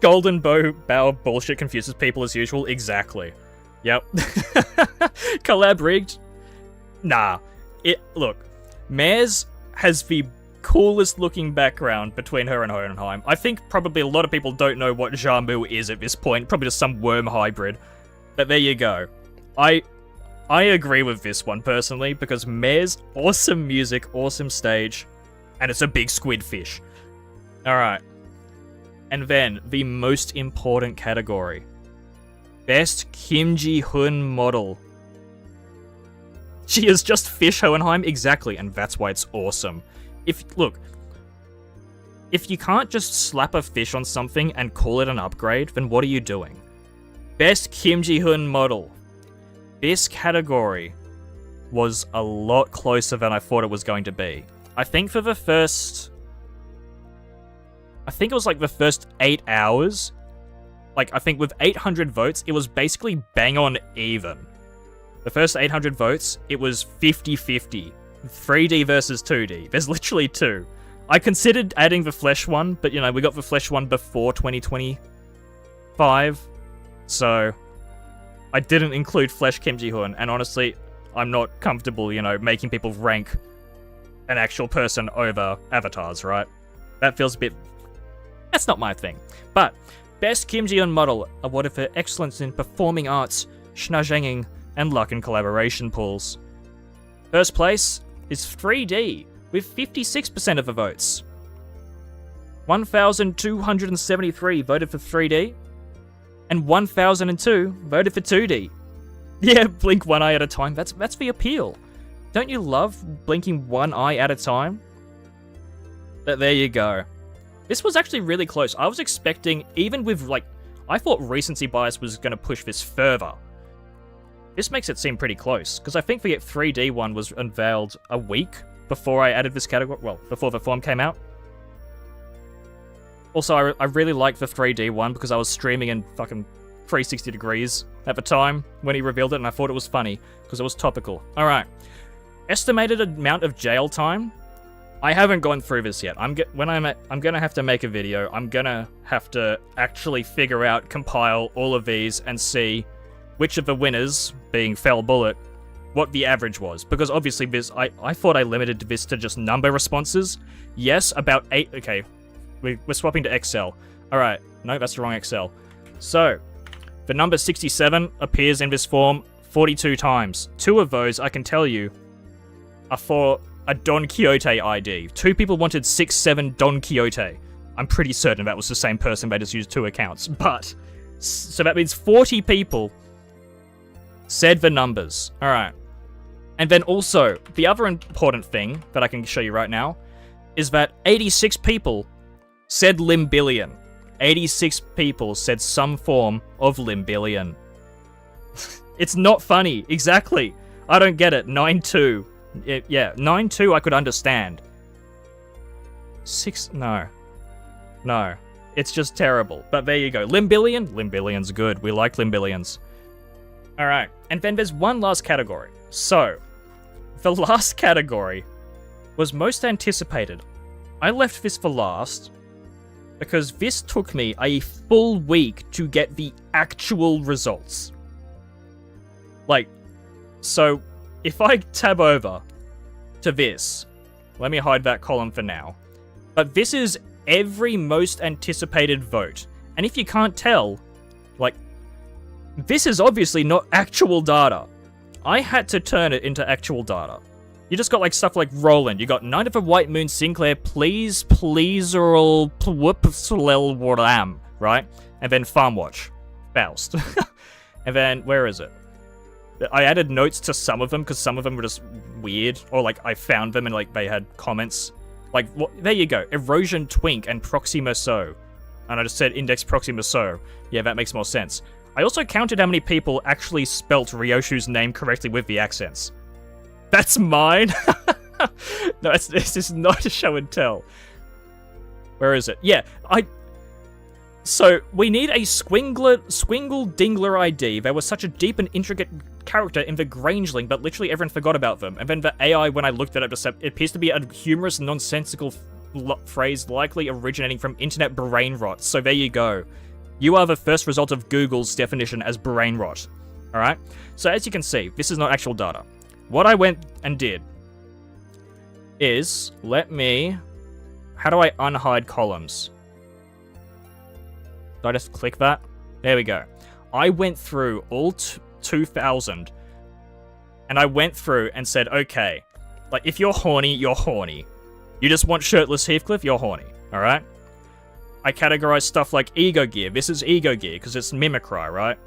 Speaker 1: Golden Bow bullshit confuses people as usual. Exactly. Yep. Collab rigged? Nah. Look, Mares has the coolest looking background between her and Hohenheim. I think probably a lot of people don't know what Jamu is at this point. Probably just some worm hybrid. But there you go. I agree with this one personally, because Mares, awesome music, awesome stage, and it's a big squid fish. Alright. And then, the most important category. Best Kim Ji-hoon model. She is just fish Hohenheim, exactly, and that's why it's awesome. If you can't just slap a fish on something and call it an upgrade, then what are you doing? Best Kim Ji-hoon model. This category was a lot closer than I thought it was going to be. I think for the first... I think it was like the first 8 hours. Like, I think with 800 votes, it was basically bang on even. The first 800 votes, it was 50-50. 3D versus 2D. There's literally 2. I considered adding the Flesh one, but, you know, we got the Flesh one before 2025. So, I didn't include Flesh Kim Ji-hoon, and honestly, I'm not comfortable, you know, making people rank an actual person over avatars, right? That feels a bit... That's not my thing. But, Best Kim Ji-hoon Model, awarded for excellence in performing arts, schnazhenging, and luck in collaboration pools. First place is 3D, with 56% of the votes. 1,273 voted for 3D, and 1,002 voted for 2D. Yeah, blink one eye at a time, that's the appeal. Don't you love blinking one eye at a time? But there you go. This was actually really close. I was expecting, even with, like, I thought recency bias was going to push this further. This makes it seem pretty close, because I think the 3D one was unveiled a week before I added this category, well, before the form came out. Also, I really liked the 3D one, because I was streaming in fucking 360 degrees at the time when he revealed it, and I thought it was funny, because it was topical. Alright. Estimated amount of jail time? I haven't gone through this yet. I'm gonna have to make a video. I'm gonna have to actually figure out, compile all of these, and see which of the winners, being Fell Bullet, what the average was. Because obviously this, I thought I limited this to just number responses. Yes, about 8, okay. We're swapping to Excel. Alright, no, that's the wrong Excel. So, the number 67 appears in this form 42 times. 2 of those, I can tell you, are for a Don Quixote ID. 2 people wanted 67 Don Quixote. I'm pretty certain that was the same person, they just used 2 accounts. But, so that means 40 people said the numbers. Alright. And then also, the other important thing that I can show you right now is that 86 people said Limbillion. 86 people said some form of Limbillion. It's not funny. Exactly. I don't get it. 9-2. Yeah, 9-2 I could understand. 6... No. No. It's just terrible. But there you go. Limbillion? Limbillion's good. We like Limbillions. Alright. And then there's one last category. So, the last category was most anticipated. I left this for last because this took me a full week to get the actual results. Like, so if I tab over to this, let me hide that column for now, but this is every most anticipated vote. And if you can't tell, like, this is obviously not actual data. I had to turn it into actual data. You just got like stuff like Roland. You got Knight of a White Moon Sinclair, pleaserl whoop right? And then Farmwatch, Faust. And then where is it? I added notes to some of them because some of them were just weird, or like I found them and like they had comments. Like there you go, Erosion Twink and Proxima So. And I just said index Proxima So. Yeah, that makes more sense. I also counted how many people actually spelt Ryoshu's name correctly with the accents. That's mine? No, this is not a show and tell. Where is it? Yeah, So, we need a Swingle Dingler ID. There was such a deep and intricate character in the Grangeling, but literally everyone forgot about them. And then the AI, when I looked at it, it appears to be a humorous, nonsensical phrase likely originating from internet brain rot. So there you go. You are the first result of Google's definition as brain rot. Alright? So as you can see, this is not actual data. What I went and did is, how do I unhide columns? Do I just click that? There we go. I went through all 2,000, and I went through and said, okay, like, if you're horny, you're horny. You just want shirtless Heathcliff, you're horny, alright? I categorized stuff like ego gear. This is ego gear, because it's Mimicry, right?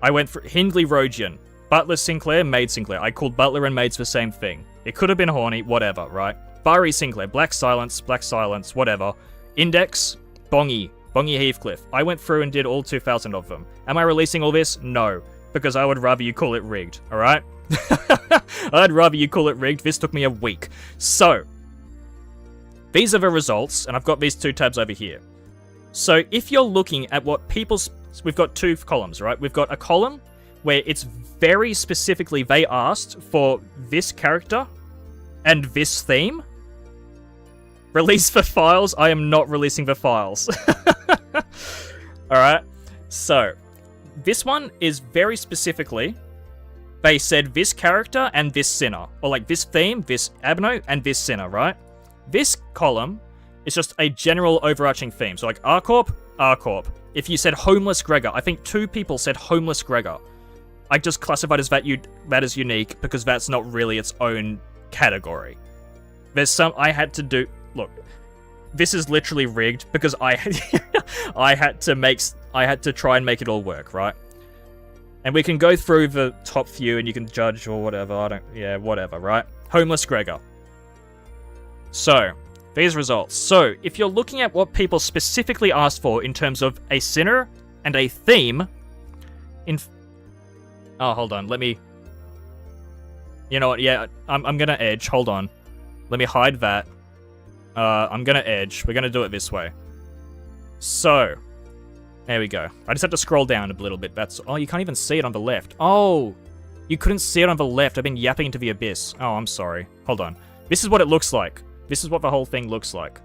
Speaker 1: I went for Hindley Rodian, Butler Sinclair, Maid Sinclair. I called Butler and Maids the same thing. It could have been horny, whatever, right? Barry Sinclair, Black Silence, whatever. Index, Bongy Heathcliff. I went through and did all 2,000 of them. Am I releasing all this? No, because I would rather you call it rigged, alright? I'd rather you call it rigged. This took me a week. So, these are the results, and I've got these two tabs over here. So, if you're looking at what people's... We've got two columns, right? We've got a column where it's very specifically they asked for this character and this theme. Release the files. I am not releasing the files. Alright, so this one is very specifically, they said this character and this sinner, or like this theme, this Abno, and this sinner, right? This column is just a general overarching theme, so like R-Corp. If you said Homeless Gregor, I think 2 people said Homeless Gregor. I just classified as that as unique because that's not really its own category. There's some I had to do. Look, this is literally rigged because I had to try and make it all work, right? And we can go through the top few and you can judge or whatever. Whatever, right? Homeless Gregor. So, these results. So, if you're looking at what people specifically asked for in terms of a sinner and a theme, oh, hold on, let me... You know what, yeah, I'm gonna edge, hold on. Let me hide that. I'm gonna edge. We're gonna do it this way. So, there we go. I just have to scroll down a little bit. Oh, you can't even see it on the left. Oh, you couldn't see it on the left. I've been yapping into the abyss. Oh, I'm sorry. Hold on. This is what it looks like. This is what the whole thing looks like.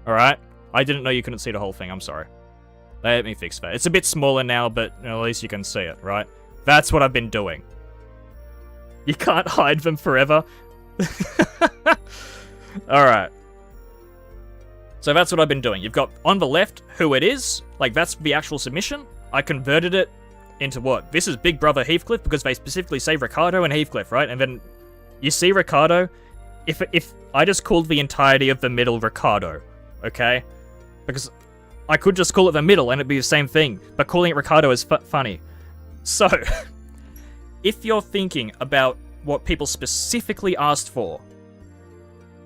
Speaker 1: Alright? I didn't know you couldn't see the whole thing. I'm sorry. Let me fix that. It's a bit smaller now, but at least you can see it, right? That's what I've been doing. You can't hide them forever. Alright. So that's what I've been doing. You've got on the left who it is. Like, that's the actual submission. I converted it into what? This is Big Brother Heathcliff because they specifically say Ricardo and Heathcliff, right? And then you see Ricardo. If I just called the entirety of the middle Ricardo, okay? Because I could just call it the middle and it'd be the same thing. But calling it Ricardo is funny. So, if you're thinking about what people specifically asked for,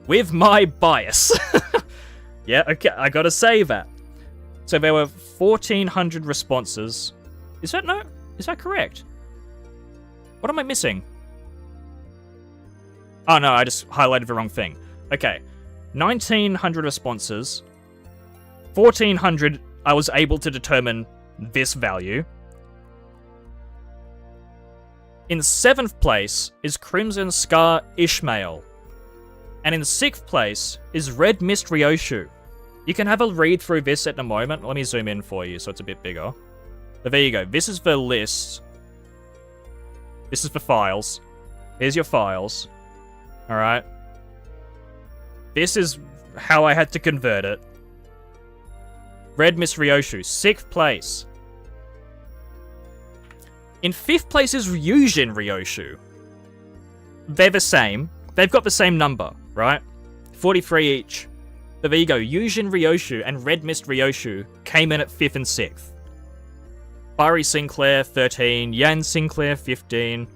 Speaker 1: with my bias, yeah, okay, I gotta say that. So there were 1,400 responses. Is that correct? What am I missing? Oh no, I just highlighted the wrong thing. Okay, 1,900 responses. 1,400, I was able to determine this value. In 7th place is Crimson Scar Ishmael. And in 6th place is Red Mist Ryoshu. You can have a read through this at the moment. Let me zoom in for you so it's a bit bigger. But there you go. This is the list. This is the files. Here's your files. Alright. This is how I had to convert it. Red Mist Ryoshu, 6th place. In 5th place is Ryujin Ryoshu. they're the same. They've got the same number, right? 43 each. But there you go. Yujin Ryoshu and Red Mist Ryoshu came in at 5th and 6th. Bari Sinclair, 13. Yan Sinclair, 15.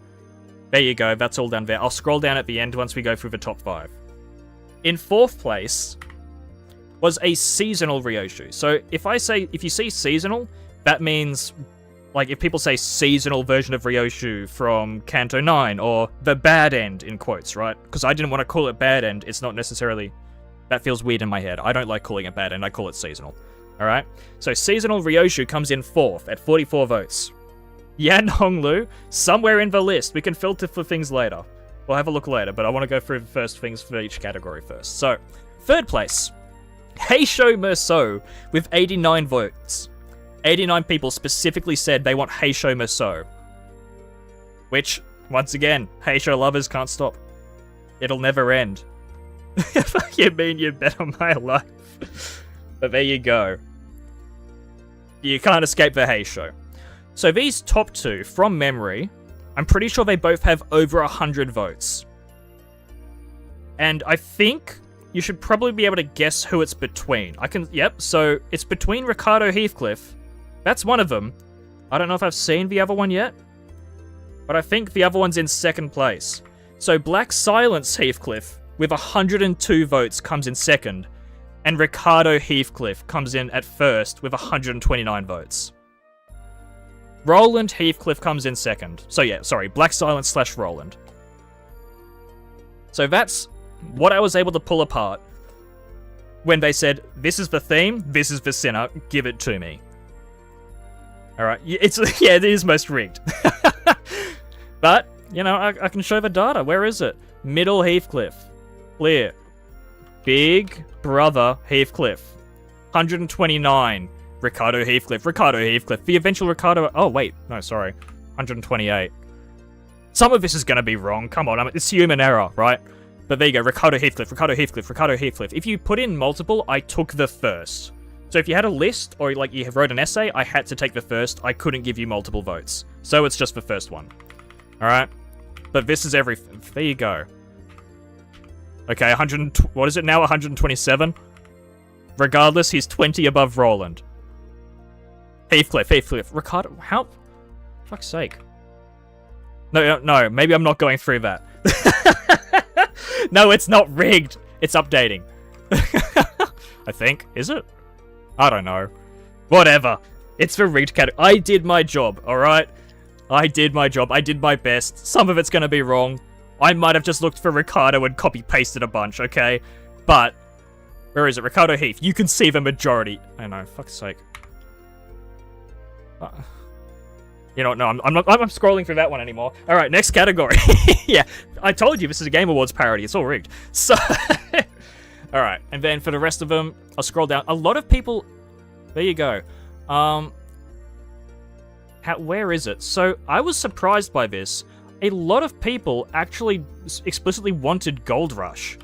Speaker 1: There you go. That's all down there. I'll scroll down at the end once we go through the top 5. In 4th place was a seasonal Ryoshu. So if you see seasonal, that means, like, if people say seasonal version of Ryoshu from Kanto 9, or the bad end, in quotes, right? Because I didn't want to call it bad end. It's not necessarily... That feels weird in my head. I don't like calling it bad end. I call it seasonal. Alright? So seasonal Ryoshu comes in 4th at 44 votes. Yan Honglu, somewhere in the list. We can filter for things later. We'll have a look later, but I want to go through the first things for each category first. So, 3rd place. Heisho Merceau with 89 votes. 89 people specifically said they want Heisho Merceau. Which, once again, Heisho lovers can't stop. It'll never end. You mean you bet on my life? But there you go. You can't escape the Heisho. So these top 2, from memory, I'm pretty sure they both have over 100 votes. And I think you should probably be able to guess who it's between. Yep, so it's between Ricardo Heathcliff. That's one of them. I don't know if I've seen the other one yet, but I think the other one's in 2nd place. So Black Silence Heathcliff with 102 votes comes in 2nd, and Ricardo Heathcliff comes in at 1st with 129 votes. Roland Heathcliff comes in 2nd. So yeah, sorry, Black Silence / Roland. So that's what I was able to pull apart when they said, this is the theme, this is the sinner, give it to me. Alright, it is most rigged. But, you know, I can show the data. Where is it? Middle Heathcliff. Clear. Big Brother Heathcliff. 129. Ricardo Heathcliff. The eventual Ricardo... Oh, wait. No, sorry. 128. Some of this is going to be wrong. Come on, it's human error, right? But there you go. Ricardo Heathcliff. If you put in multiple, I took the first. So if you had a list, or like you wrote an essay, I had to take the first. I couldn't give you multiple votes. So it's just the first one. Alright? But this is everything. There you go. Okay, what is it now? 127? Regardless, he's 20 above Roland. Heathcliff. Ricardo, how? Fuck's sake. No, maybe I'm not going through that. No, it's not rigged. It's updating. I think. Is it? I don't know. Whatever. It's the rigged category. I did my job, alright? I did my job. I did my best. Some of it's gonna be wrong. I might have just looked for Ricardo and copy-pasted a bunch, okay? But, where is it? Ricardo Heath. You can see the majority. I know, fuck's sake. You know what? No, I'm not scrolling through that one anymore. Alright, next category. Yeah, I told you this is a Game Awards parody. It's all rigged. So, alright, and then for the rest of them, I'll scroll down. A lot of people... There you go. Where is it? So, I was surprised by this. A lot of people actually explicitly wanted Gold Rush.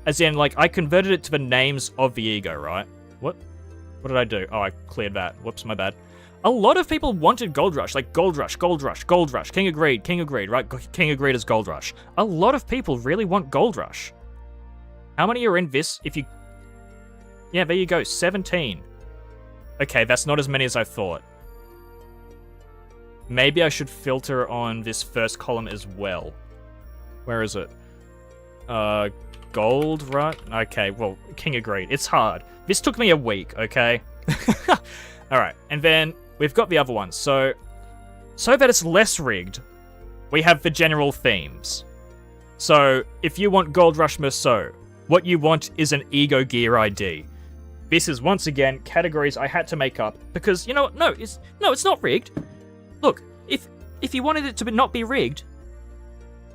Speaker 1: As in, like, I converted it to the names of the E.G.O, right? What did I do? Oh, I cleared that. Whoops, my bad. A lot of people wanted Gold Rush, like Gold Rush. King agreed, right? King agreed as Gold Rush. A lot of people really want Gold Rush. How many are in this? Yeah, there you go, 17. Okay, that's not as many as I thought. Maybe I should filter on this first column as well. Where is it? Gold Rush? Okay, well, King agreed. It's hard. This took me a week, okay? Alright, and then we've got the other ones. So that it's less rigged, we have the general themes. So, if you want Gold Rush Merceau, what you want is an E.G.O Gear ID. This is, once again, categories I had to make up, because, you know what, no, it's not rigged. Look, if you wanted it to not be rigged,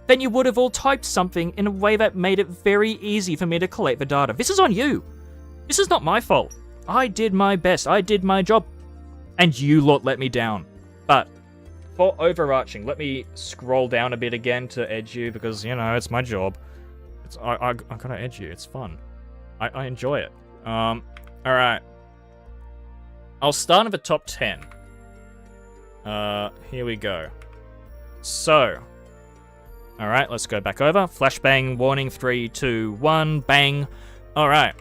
Speaker 1: then you would have all typed something in a way that made it very easy for me to collate the data. This is on you. This is not my fault. I did my best. I did my job. And you lot let me down. But for overarching, let me scroll down a bit again to edge you because, you know, it's my job. I gotta edge you. It's fun. I enjoy it. Alright. I'll start at the top 10. Here we go. So, Alright, let's go back over. Flashbang, warning, 3, 2, 1, bang. Alright.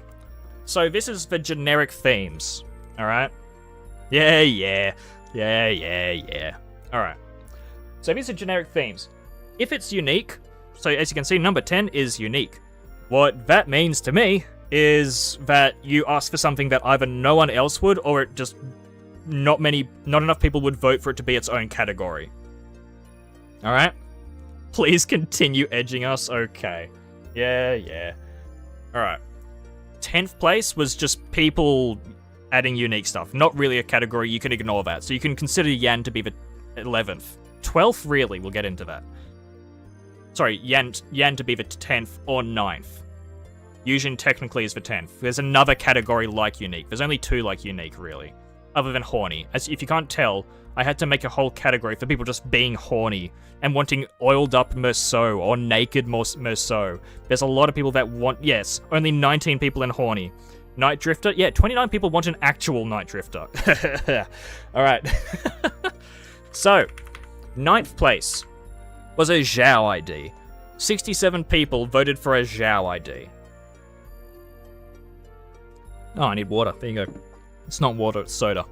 Speaker 1: So this is the generic themes. Alright? Yeah. Alright. So these are generic themes. If it's unique, so as you can see, number 10 is unique. What that means to me is that you ask for something that either no one else would, or it just not enough people would vote for it to be its own category. Alright? Please continue edging us. Okay. Yeah. Alright. 10th place was just people adding unique stuff. Not really a category, you can ignore that. So you can consider Yan to be the 11th. 12th, really, we'll get into that. Sorry, Yan to be the 10th or 9th. Yujin technically is the 10th. There's another category like unique. There's only 2 like unique, really. Other than horny. As if you can't tell, I had to make a whole category for people just being horny and wanting oiled up Merceau or naked Merceau. There's a lot of people that want, yes, only 19 people in horny. Night Drifter, yeah, 29 people want an actual Night Drifter. Alright. So, 9th place was a Zhao ID. 67 people voted for a Zhao ID. Oh, I need water. There you go. It's not water, it's soda.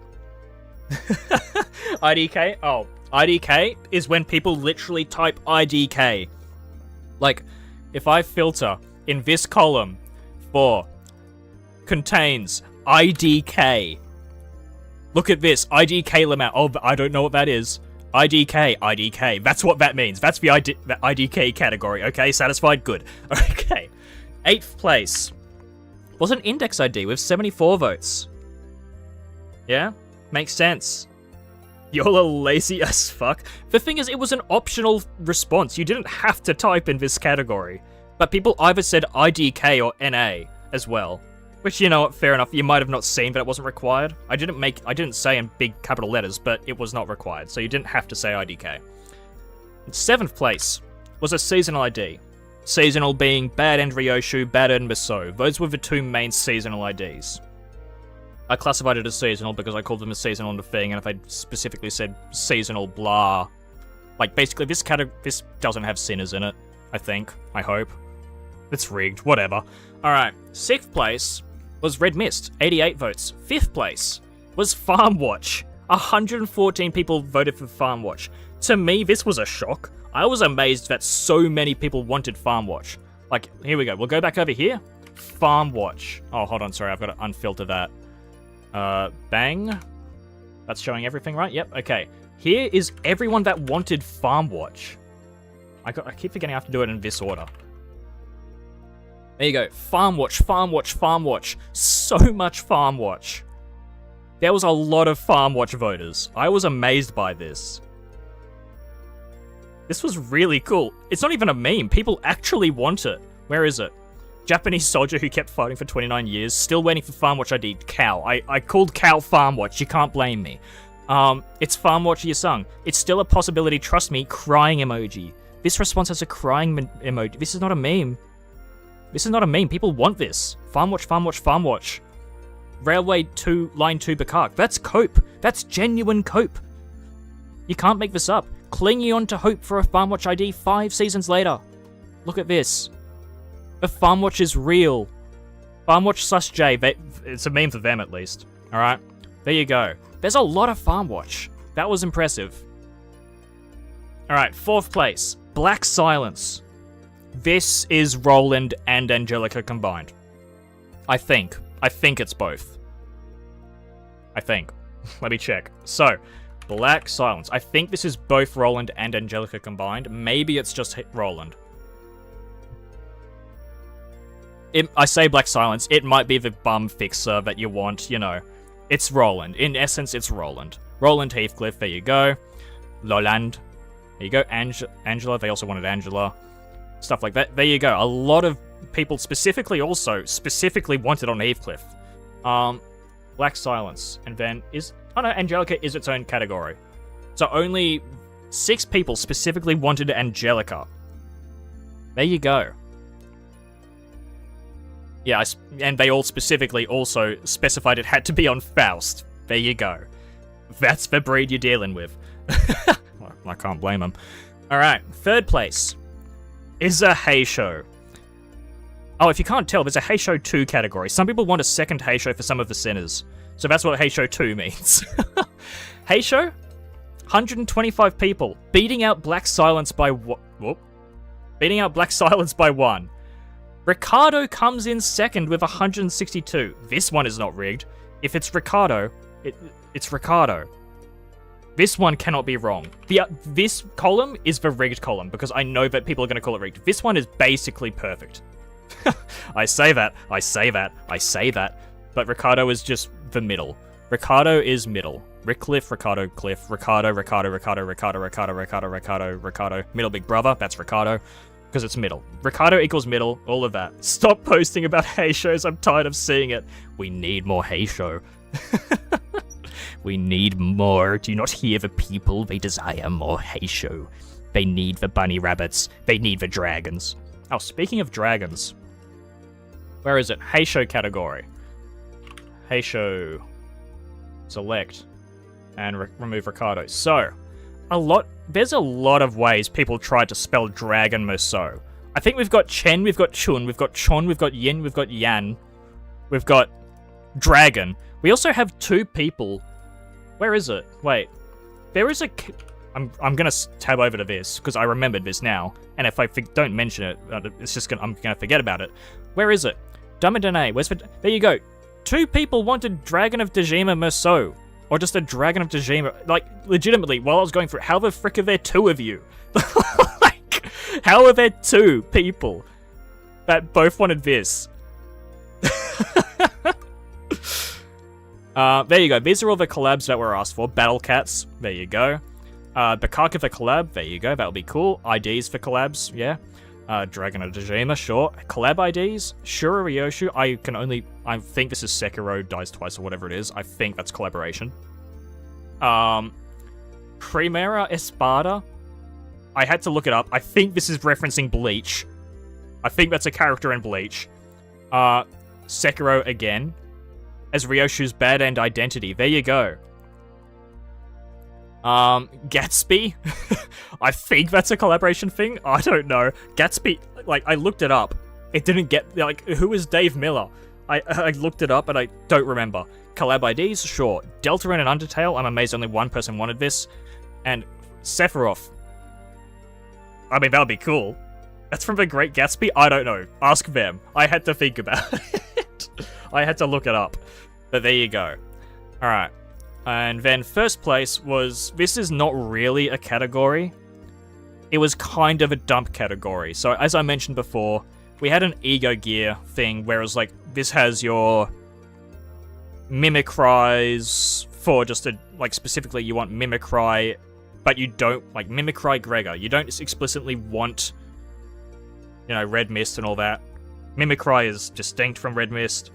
Speaker 1: IDK? Oh, IDK is when people literally type IDK. Like, if I filter in this column for contains IDK. Look at this, IDK limit. Oh, I don't know what that is. IDK. That's what that means. That's the IDK category. Okay, satisfied? Good. Okay. 8th place was an index ID with 74 votes. Yeah? Makes sense. You're lazy as fuck. The thing is, it was an optional response. You didn't have to type in this category. But people either said IDK or NA as well. Which, you know what, fair enough. You might have not seen that it wasn't required. I didn't say in big capital letters, but it was not required. So you didn't have to say IDK. 7th place was a seasonal ID. Seasonal being Bad End Ryoshu, Bad End Misou. Those were the 2 main seasonal IDs. I classified it as seasonal because I called them a seasonal and a thing, and if I specifically said seasonal blah... Like, basically, this doesn't have sinners in it, I think. I hope. It's rigged. Whatever. Alright. 6th place was Red Mist. 88 votes. 5th place was Farm Watch. 114 people voted for Farm Watch. To me, this was a shock. I was amazed that so many people wanted Farm Watch. Like, here we go. We'll go back over here. Farm Watch. Oh, hold on. Sorry, I've got to unfilter that. Bang. That's showing everything, right? Yep, okay. Here is everyone that wanted Farm Watch. I keep forgetting I have to do it in this order. There you go. Farm Watch. So much Farm Watch. There was a lot of Farm Watch voters. I was amazed by this. This was really cool. It's not even a meme. People actually want it. Where is it? Japanese soldier who kept fighting for 29 years, still waiting for Farm Watch ID. Cow. I called Cow Farm Watch. You can't blame me. It's Farm Watch Yasung. It's still a possibility. Trust me. Crying emoji. This response has a crying emoji. This is not a meme. This is not a meme. People want this. Farm Watch. Railway 2, Line 2 Bakak. That's cope. That's genuine cope. You can't make this up. Clinging on to hope for a Farm Watch ID 5 seasons later. Look at this. The Farm Watch is real. Farm Watch /J. It's a meme for them, at least. Alright? There you go. There's a lot of Farm Watch. That was impressive. Alright, 4th place. Black Silence. This is Roland and Angelica combined. I think. I think it's both. I think. Let me check. So, Black Silence. I think this is both Roland and Angelica combined. Maybe it's just Roland. I say Black Silence, it might be the bum fixer that you want, you know. It's Roland. In essence, it's Roland. Roland Heathcliff, there you go. Loland. There you go. Angela, they also wanted Angela. Stuff like that. There you go. A lot of people specifically wanted on Heathcliff. Black Silence. And then oh no, Angelica is its own category. So only 6 people specifically wanted Angelica. There you go. Yeah, and they all specifically also specified it had to be on Faust. There you go. That's the breed you're dealing with. I can't blame them. Alright, 3rd place is a Heisho. Oh, if you can't tell, there's a Heisho 2 category. Some people want a second Heisho for some of the sinners. So that's what Heisho 2 means. Heisho? 125 people. Beating out Black Silence by Beating out Black Silence by 1. Ricardo comes in second with 162. This one is not rigged. If it's Ricardo, it's Ricardo. This one cannot be wrong. This column is the rigged column because I know that people are going to call it rigged. This one is basically perfect. I say that, but Ricardo is just the middle. Ricardo is middle. Rickcliffe, Ricardo, Cliff, Ricardo, middle big brother, that's Ricardo, because it's middle. Ricardo equals middle, all of that. Stop posting about Heishos, I'm tired of seeing it. We need more Heisho. We need more. Do you not hear the people? They desire more Heisho. They need the bunny rabbits. They need the dragons. Oh, speaking of dragons. Where is it? Heisho category. Heisho. Select. And remove Ricardo. So, there's a lot of ways people tried to spell dragon Moso. I think we've got Chen, we've got Chun, we've got Chon, we've got Yin, we've got Yan. We've got dragon. We also have 2 people. Where is it? Wait. There is a... I'm gonna tab over to this, because I remembered this now. And if I don't mention it, I'm gonna forget about it. Where is it? Damadane, there you go. 2 people wanted Dragon of Dejima Merceau. Or just a Dragon of Dejima. Like, legitimately, while I was going through, how the frick are there 2 of you? Like, how are there 2 people that both wanted this? There you go. These are all the collabs that were asked for. Battle Cats, there you go. Bakaka for collab, there you go. That'll be cool. IDs for collabs, yeah. Dragon of Dejima, sure. Collab IDs, Shura Ryoshu. I think this is Sekiro Dies Twice or whatever it is. I think that's collaboration. Primera Espada. I had to look it up. I think this is referencing Bleach. I think that's a character in Bleach. Sekiro again. As Ryoshu's Bad End Identity. There you go. Gatsby? I think that's a collaboration thing. I don't know. Gatsby, like, I looked it up. It didn't get, like, who is Dave Miller? I looked it up and I don't remember. Collab IDs? Sure. Deltarune and Undertale? I'm amazed only one person wanted this. And Sephiroth. I mean, that would be cool. That's from The Great Gatsby? I don't know. Ask them. I had to think about it. I had to look it up. But there you go. Alright. And then first place was... This is not really a category. It was kind of a dump category. So as I mentioned before, we had an ego gear thing where it was like, this has your Mimicries for just a... Like, specifically you want Mimicry, but you don't... Like, Mimicry Gregor. You don't explicitly want, you know, Red Mist and all that. Mimicry is distinct from Red Mist.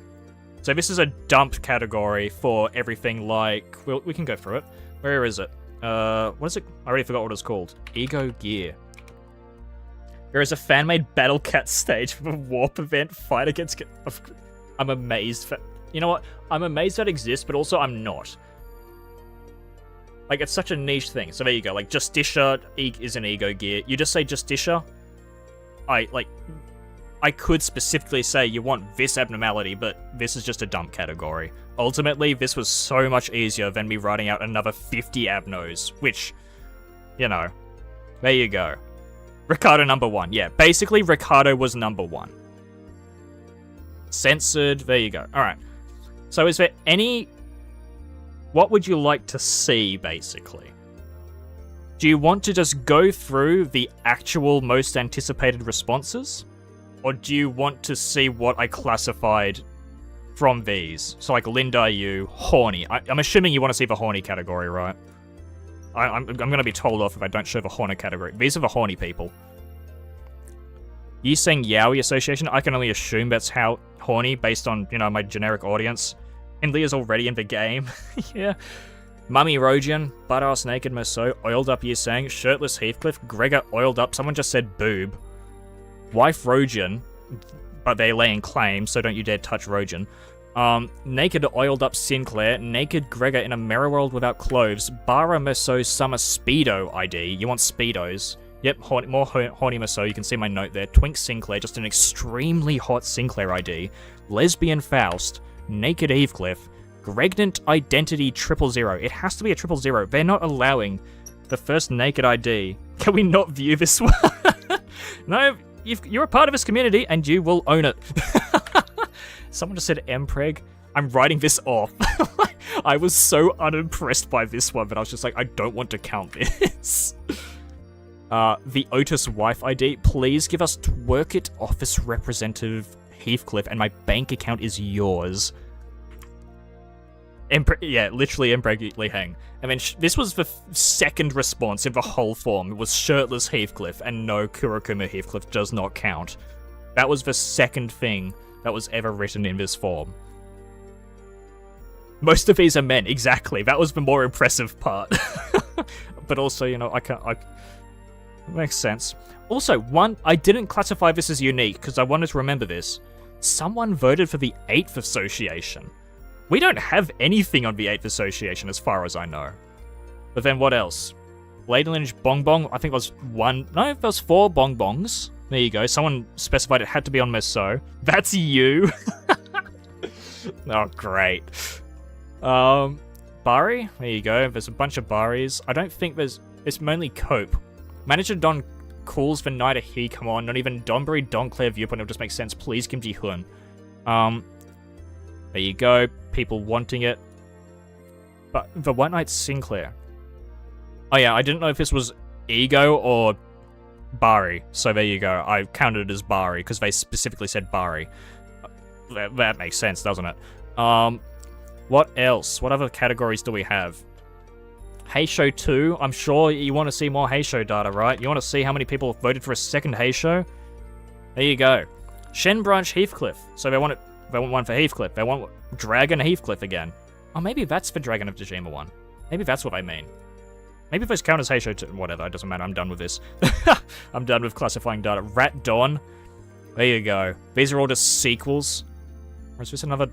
Speaker 1: So this is a dump category for everything like... Well, we can go through it. Where is it? What is it? I already forgot what it's called. Ego Gear. There is a fan-made Battle Cat stage for the Warp event. Fight against... I'm amazed that... You know what? I'm amazed that exists, but also I'm not. Like, it's such a niche thing. So there you go. Like, Justicia is an Ego Gear. You just say Justicia. I could specifically say you want this abnormality, but this is just a dump category. Ultimately, this was so much easier than me writing out another 50 abnos, which, you know, there you go. Ricardo number 1. Yeah, basically Ricardo was number 1. Censored, there you go. Alright. So is there any... What would you like to see, basically? Do you want to just go through the actual most anticipated responses? Or do you want to see what I classified from these? So like Linda, you, horny. I'm assuming you want to see the horny category, right? I'm going to be told off if I don't show the horny category. These are the horny people. You saying Yaoi Association? I can only assume that's how horny based on, you know, my generic audience. And Leah's already in the game. Yeah. Mummy Rogian, butt-ass naked Merceau, oiled up saying shirtless Heathcliff, Gregor oiled up, someone just said boob. Wife Rojan, but they're laying claim, so don't you dare touch Rojan. Naked oiled up Sinclair, naked Gregor in a mirror world without clothes, Bara Merceau summer Speedo ID. You want Speedos. Yep, more horny Maso. You can see my note there. Twink Sinclair, just an extremely hot Sinclair ID. Lesbian Faust, Naked Heathcliff, Gregnant Identity 000. It has to be a 000. They're not allowing the first naked ID. Can we not view this one? No, you're a part of this community and you will own it. Someone just said Mpreg. I'm writing this off. I was so unimpressed by this one, but I was just like, I don't want to count this. The Otis wife ID. Please give us Twerkit office representative Heathcliff, and my bank account is yours. Yeah, literally Mpreg hang. I mean, this was the second response in the whole form. It was shirtless Heathcliff, and no, Kurokuma Heathcliff does not count. That was the second thing that was ever written in this form. Most of these are men, exactly. That was the more impressive part. But also, you know, makes sense. Also, I didn't classify this as unique because I wanted to remember this. Someone voted for the 8th Association. We don't have anything on the 8th Association as far as I know. But then what else? Lady Lynch Bong Bong, I think it was 4 Bong Bongs. There you go. Someone specified it had to be on Meso. That's you. Oh, great. Bari, there you go. There's a bunch of Baris. I don't think it's mainly Cope. Manager Don calls for Night He, come on. Not even Donbury, Donclair viewpoint, it'll just make sense. Please, Kim Ji Hun. There you go. People wanting it. But the White Knight Sinclair. Oh yeah, I didn't know if this was E.G.O or Bari. So there you go. I counted it as Bari because they specifically said Bari. That makes sense, doesn't it? What else? What other categories do we have? Hey Show 2. I'm sure you want to see more Hey Show data, right? You want to see how many people voted for a second Hey Show? There you go. Shen Branch Heathcliff. So they want one for Heathcliff. They want Dragon Heathcliff again. Oh, maybe that's the Dragon of Dejima one. Maybe that's what I mean. Maybe those count as Hey Show 2. Whatever, it doesn't matter. I'm done with this. I'm done with classifying data. Rat Dawn. There you go. These are all just sequels. Or is this another...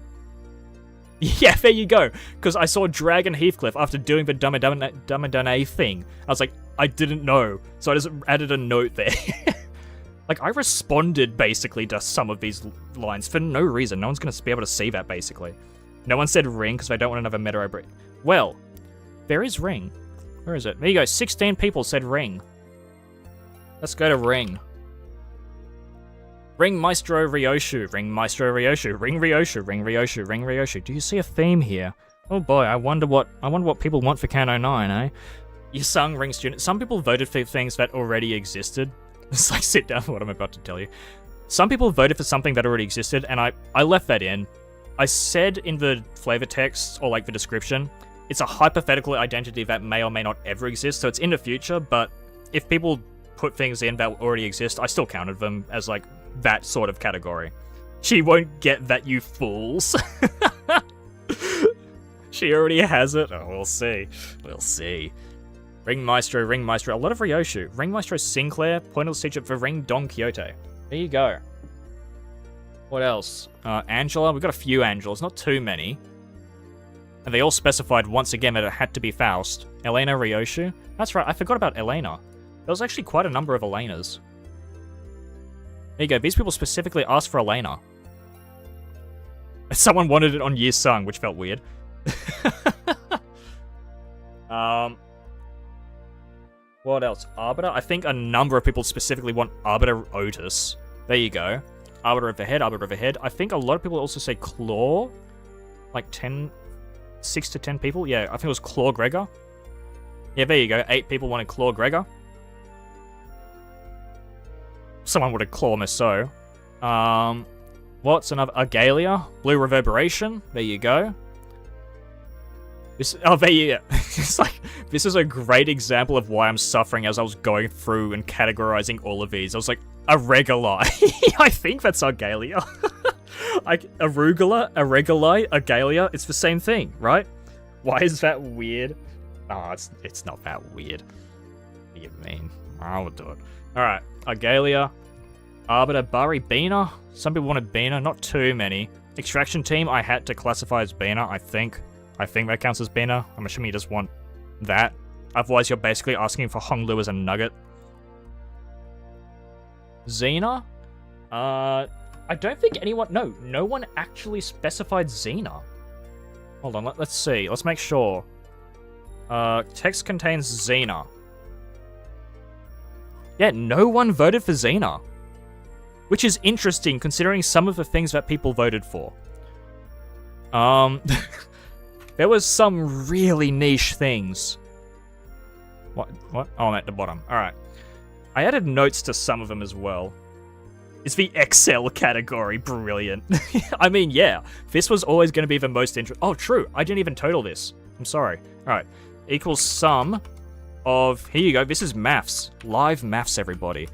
Speaker 1: Yeah, there you go. Because I saw Dragon Heathcliff after doing the Dummadane thing. I was like, I didn't know. So I just added a note there. Like, I responded, basically, to some of these lines for no reason. No one's going to be able to see that, basically. No one said Ring, because they don't want another meta break. Well, there is Ring. Where is it? There you go. 16 people said Ring. Let's go to Ring. Ring Maestro Ryoshu, Ring Maestro Ryoshu, Ring Ryoshu, Ring Ryoshu, Ring Ryoshu. Do you see a theme here? Oh boy, I wonder what people want for Kano 9, eh? Yasung Ring Student. Some people voted for things that already existed. It's like, sit down for what I'm about to tell you. Some people voted for something that already existed, and I left that in. I said in the flavor text, or like the description, it's a hypothetical identity that may or may not ever exist, so it's in the future, but if people put things in that already exist, I still counted them as like that sort of category. She won't get that, you fools. She already has it. Oh, we'll see. We'll see. Ring Maestro, Ring Maestro. A lot of Ryoshu. Ring Maestro Sinclair, pointless teacher for Ring Don Quixote. There you go. What else? Angela. We've got a few Angelas, not too many. And they all specified once again that it had to be Faust. Elena Ryoshu. That's right, I forgot about Elena. There was actually quite a number of Elenas. There you go, these people specifically asked for Elena. Someone wanted it on Year Sung, which felt weird. What else? Arbiter? I think a number of people specifically want Arbiter Otis. There you go. Arbiter of the Head, Arbiter of the Head. I think a lot of people also say Claw. Like 6 to 10 people? Yeah, I think it was Claw Gregor. Yeah, there you go. 8 people wanted Claw Gregor. Someone would have Claw Meso. What's another? Agalia, Blue Reverberation. There you go. There you go. It's like, this is a great example of why I'm suffering as I was going through and categorizing all of these. I was like, Arugula. I think that's Agalia. Arugula, Areguli, Agalia. It's the same thing, right? Why is that weird? Oh, it's not that weird. What do you mean? I will do it. Alright, Agalia, Arbiter, Bari, Bina. Some people wanted Bina, not too many. Extraction Team, I had to classify as Bina, I think. I think that counts as Bina. I'm assuming you just want that. Otherwise, you're basically asking for Honglu as a nugget. Xena? I don't think anyone... No one actually specified Xena. Hold on, let's see. Let's make sure. Text contains Xena. Yeah, no one voted for Xena. Which is interesting, considering some of the things that people voted for. There was some really niche things. What? Oh, I'm at the bottom. Alright. I added notes to some of them as well. It's the Excel category. Brilliant. I mean, yeah. This was always going to be the most interesting... Oh, true. I didn't even total this. I'm sorry. Alright. Equals sum of... Here you go. This is maths. Live maths, everybody.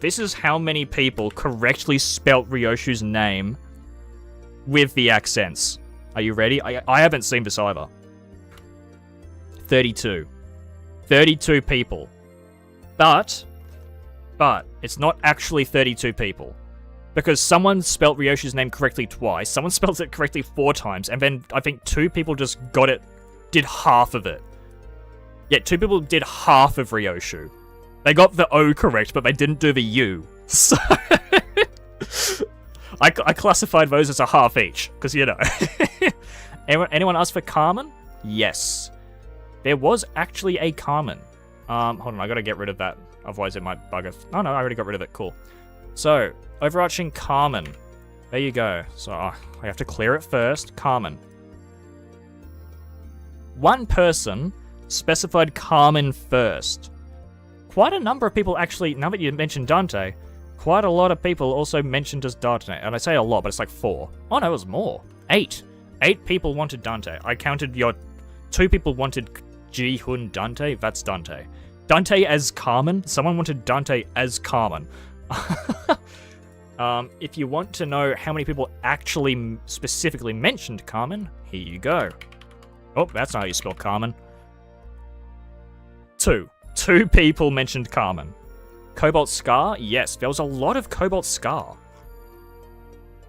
Speaker 1: This is how many people correctly spelt Ryoshu's name with the accents. Are you ready? I haven't seen this either. 32. 32 people. But it's not actually 32 people. Because someone spelt Ryoshu's name correctly twice, someone spelled it correctly 4 times, and then I think 2 people just did half of it. Yeah, 2 people did half of Ryoshu. They got the O correct, but they didn't do the U. So... I classified those as a half each, because, you know. Anyone ask for Carmen? Yes. There was actually a Carmen. Hold on, I gotta get rid of that. Otherwise it might bug us. Oh no, I already got rid of it. Cool. So, overarching Carmen. There you go. So, I have to clear it first. Carmen. One person specified Carmen first. Quite a number of people actually, now that you mentioned Dante, quite a lot of people also mentioned as Dante. And I say a lot, but it's like 4. Oh no, it was more. 8. 8 people wanted Dante. I counted your... 2 people wanted Ji-Hun Dante. That's Dante. Dante as Carmen. Someone wanted Dante as Carmen. If you want to know how many people actually specifically mentioned Carmen, here you go. Oh, that's not how you spell Carmen. 2. 2 people mentioned Carmen. Cobalt Scar? Yes, there was a lot of Cobalt Scar.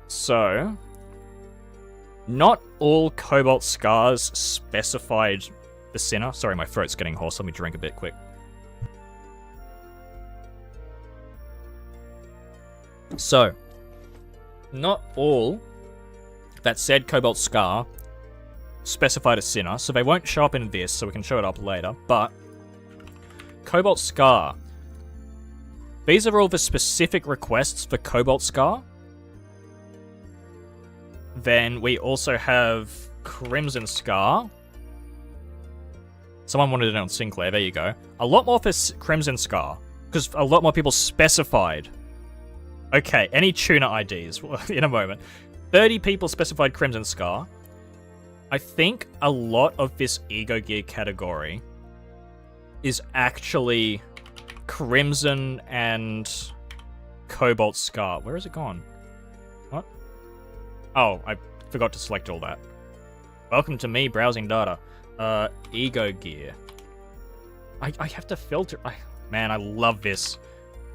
Speaker 1: So, not all Cobalt Scars specified the sinner. Sorry, my throat's getting hoarse. Let me drink a bit quick. So, not all that said Cobalt Scar specified a sinner, so they won't show up in this, so we can show it up later, but Cobalt Scar. These are all the specific requests for Cobalt Scar. Then we also have Crimson Scar. Someone wanted it on Sinclair, there you go. A lot more for Crimson Scar, because a lot more people specified. Okay, any tuner IDs in a moment. 30 people specified Crimson Scar. I think a lot of this E.G.O gear category is actually Crimson and Cobalt Scar. Where is it gone? What? Oh, I forgot to select all that. Welcome to me browsing data. E.G.O gear. I have to filter. Man, I love this.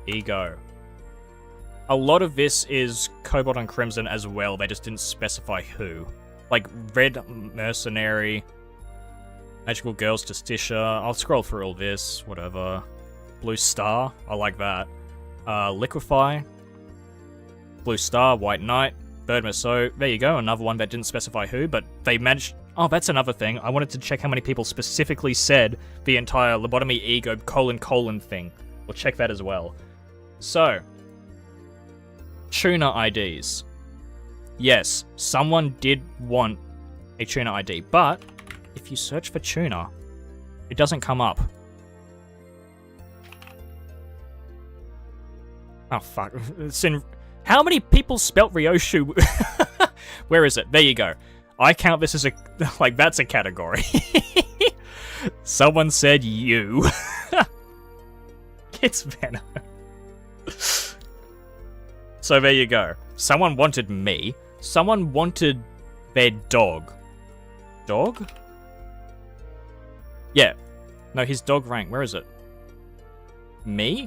Speaker 1: E.G.O. A lot of this is Cobalt and Crimson as well. They just didn't specify who. Like Red Mercenary, Magical Girls Justicia. I'll scroll through all this. Whatever. Blue Star. I like that. Liquefy. Blue Star. White Knight. Bird Merceau. There you go. Another one that didn't specify who, but they managed... Oh, that's another thing. I wanted to check how many people specifically said the entire lobotomy E.G.O ... thing. We'll check that as well. So... Tuner IDs. Yes, someone did want a tuner ID, but if you search for tuner, it doesn't come up. Oh, fuck. It's in... How many people spelt Ryoshu? Where is it? There you go. I count this as a... Like, that's a category. Someone said you. It's Venom. So there you go. Someone wanted me. Someone wanted their dog. Dog? Yeah. No, his dog rank. Where is it? Me?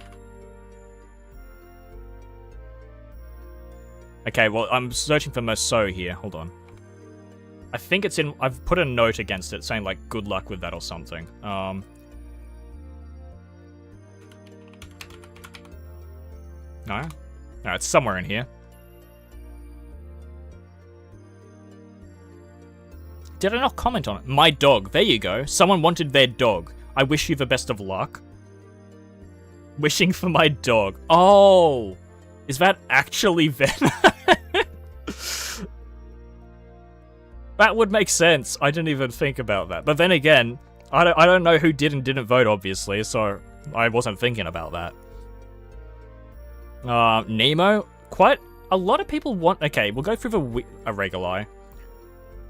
Speaker 1: Okay, well, I'm searching for Merceau here. Hold on. I think it's in... I've put a note against it saying, like, good luck with that or something. No? No, it's somewhere in here. Did I not comment on it? My dog. There you go. Someone wanted their dog. I wish you the best of luck. Wishing for my dog. Oh! Is that actually Venom? That would make sense. I didn't even think about that. But then again, I don't know who did and didn't vote, obviously, so I wasn't thinking about that. Nemo? Quite a lot of people want... Okay, we'll go through the irregular.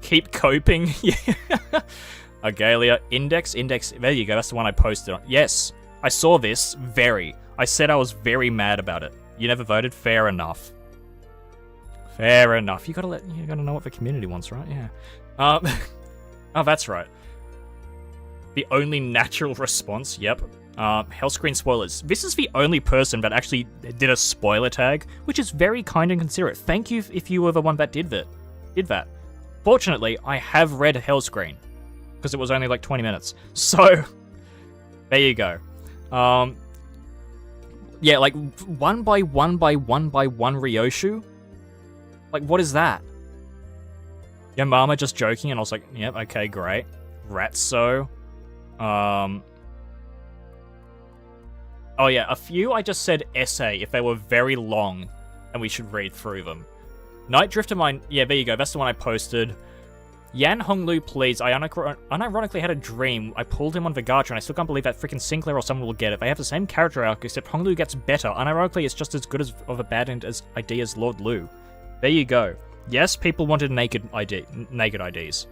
Speaker 1: Keep coping. Yeah. Agalia. Index. There you go. That's the one I posted on. Yes, I saw this. I said I was very mad about it. You never voted? Fair enough. Fair enough. You gotta know what the community wants, right? Yeah. Oh, that's right. The only natural response. Yep. Hellscreen spoilers. This is the only person that actually did a spoiler tag, which is very kind and considerate. Thank you if you were the one that did that. Fortunately, I have read Hellscreen because it was only like 20 minutes. So there you go. Yeah, like one by one Ryoshu. Like, what is that? Your mama just joking, and I was like, yep, okay, great. Ratso. Oh yeah, a few I just said essay if they were very long, and we should read through them. Night Drifter Mine, yeah, there you go, that's the one I posted. Yan Honglu, please, I unironically had a dream. I pulled him on Vigartra, and I still can't believe that freaking Sinclair or someone will get it. They have the same character arc, except Honglu gets better. Unironically, it's just as good of a bad end as idea as Lord Lu. There you go. Yes, people wanted naked IDs.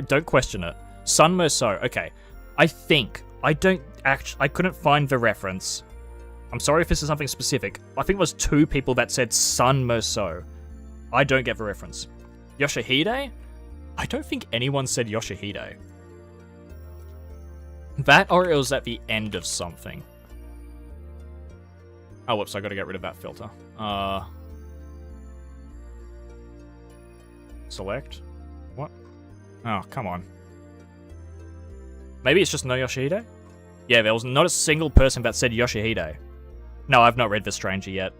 Speaker 1: Don't question it. Sun Merceau. Okay. I couldn't find the reference. I'm sorry if this is something specific. I think it was 2 people that said Sun Merceau. I don't get the reference. Yoshihide? I don't think anyone said Yoshihide. That or it was at the end of something. Oh, whoops, I gotta get rid of that filter. Select? What? Oh, come on. Maybe it's just no Yoshihide? Yeah, there was not a single person that said Yoshihide. No, I've not read The Stranger yet.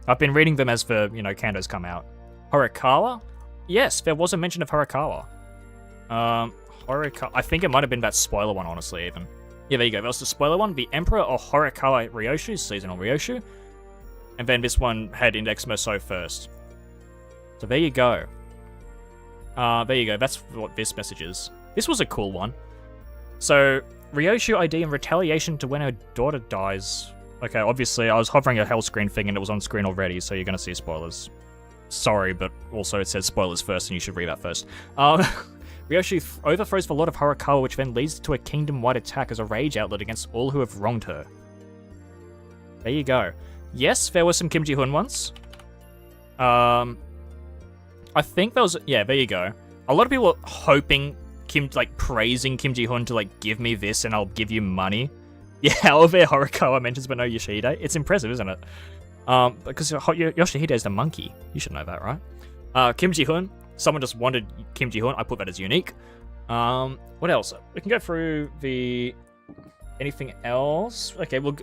Speaker 1: I've been reading them as the, Kandos come out. Horikawa? Yes, there was a mention of Horikawa. Horikawa. I think it might have been that spoiler one, honestly, even. Yeah, there you go. That was the spoiler one. The Emperor or Horikawa Ryoshu, seasonal Ryoshu. And then this one had Index Merceau first. So there you go. There you go. That's what this message is. This was a cool one. So, Ryoshu ID in retaliation to when her daughter dies. Okay, obviously, I was hovering a hell screen thing and it was on screen already, so you're going to see spoilers. Sorry, but also it says spoilers first and you should read that first. Ryoshu overthrows the Lord of Horikawa, which then leads to a kingdom-wide attack as a rage outlet against all who have wronged her. There you go. Yes, there were some Kim Ji-hoon ones. I think there was... Yeah, there you go. A lot of people are hoping... praising Kim Ji-hoon to, give me this and I'll give you money. Yeah, Owlbear Horikawa mentions but no Yoshihide. It's impressive, isn't it? Because Yoshihide is the monkey. You should know that, right? Kim Ji-hoon. Someone just wanted Kim Ji-hoon. I put that as unique. What else? We can go through the... Anything else? Okay, we'll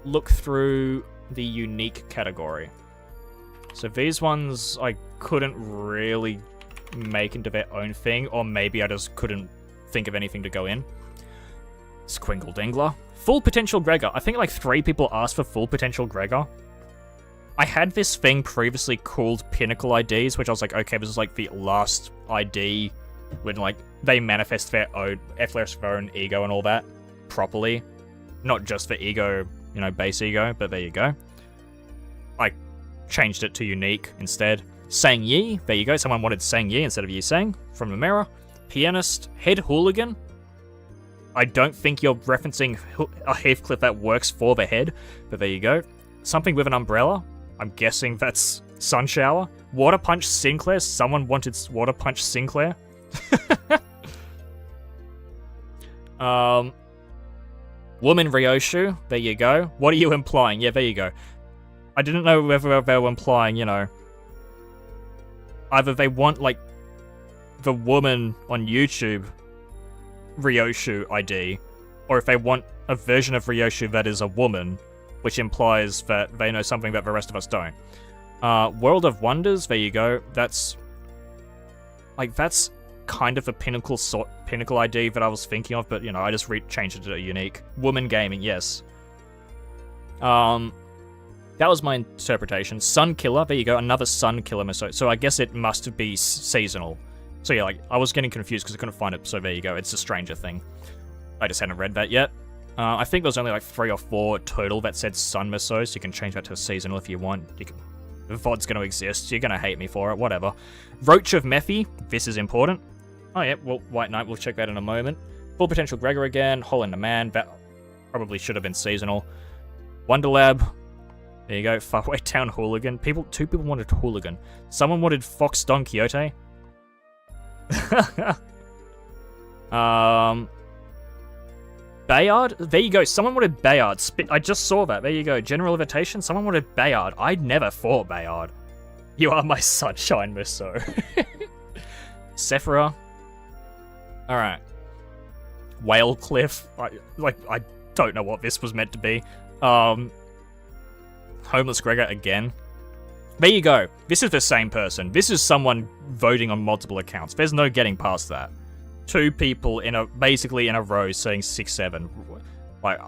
Speaker 1: look through the unique category. So these ones I couldn't really make into their own thing, or maybe I just couldn't think of anything to go in. Squingle Dingler. Full Potential Gregor. I think 3 people asked for Full Potential Gregor. I had this thing previously called Pinnacle IDs, which I was like, okay, this is the last ID when they manifest their own ego and all that properly. Not just the ego, base ego, but there you go. I changed it to unique instead. Sang Yi, there you go. Someone wanted Sang Yi instead of Yi Sang from the mirror. Pianist, Head Hooligan. I don't think you're referencing a Heathcliff that works for the head, but there you go. Something with an umbrella. I'm guessing that's Sun Shower. Water Punch Sinclair. Someone wanted Water Punch Sinclair. Woman Ryoshu. There you go. What are you implying? Yeah, there you go. I didn't know whether they were implying, either they want, the woman on YouTube Ryoshu ID, or if they want a version of Ryoshu that is a woman, which implies that they know something that the rest of us don't. World of Wonders, there you go. That's kind of a pinnacle ID that I was thinking of, but, you know, I just changed it to a unique. Woman Gaming, yes. That was my interpretation. Sun Killer, there you go, another Sun Killer Miso. So I guess it must be seasonal. So yeah, like, I was getting confused because I couldn't find it, so there you go, it's a Stranger Thing. I just hadn't read that yet. I think there was only like 3 or 4 total that said Sun Miso, so you can change that to seasonal if you want. The VOD's going to exist, you're going to hate me for it, whatever. Roach of Mephi, this is important. Oh yeah, well, White Knight, we'll check that in a moment. Full Potential Gregor again, Hole in the Man, that probably should have been seasonal. Wonderlab, there you go, Faraway Town Hooligan. 2 people wanted Hooligan. Someone wanted Fox Don Quixote. Bayard? There you go, someone wanted Bayard. I just saw that, there you go. General Invitation, someone wanted Bayard. I never thought Bayard. You are my sunshine, Miso. Sephira. Alright. Whale Cliff. I don't know what this was meant to be. Homeless Gregor again. There you go. This is the same person. This is someone voting on multiple accounts. There's no getting past that. 2 people basically in a row saying 6-7. Like,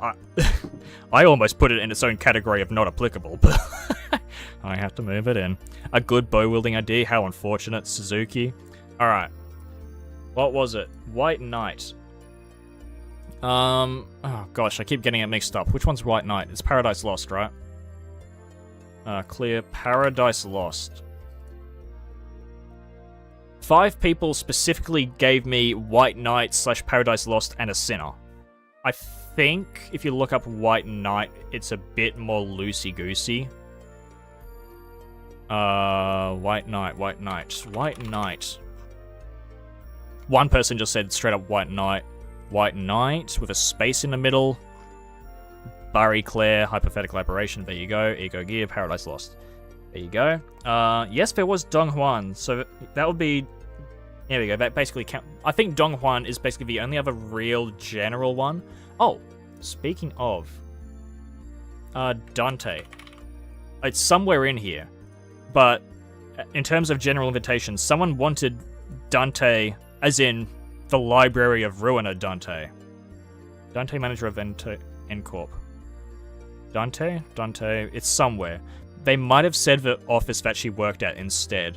Speaker 1: I almost put it in its own category of not applicable, but I have to move it in. A good bow-wielding idea. How unfortunate. Suzuki. Alright. What was it? White Knight. Oh gosh, I keep getting it mixed up. Which one's White Knight? It's Paradise Lost, right? Clear. Paradise Lost. 5 people specifically gave me White Knight / Paradise Lost and a Sinner. I think if you look up White Knight, it's a bit more loosey-goosey. White Knight. White Knight. One person just said straight up White Knight. White Knight with a space in the middle. Barry Claire, Hypothetical Aberration, there you go. E.G.O Gear, Paradise Lost. There you go. Yes, there was Dong Huan, so that would be... There we go, that basically count. I think Dong Huan is basically the only other real general one. Oh, speaking of... Dante. It's somewhere in here. But in terms of general invitation, someone wanted Dante, as in the Library of Ruiner Dante. Dante, manager of N-Corp. Dante, it's somewhere. They might have said the office that she worked at instead.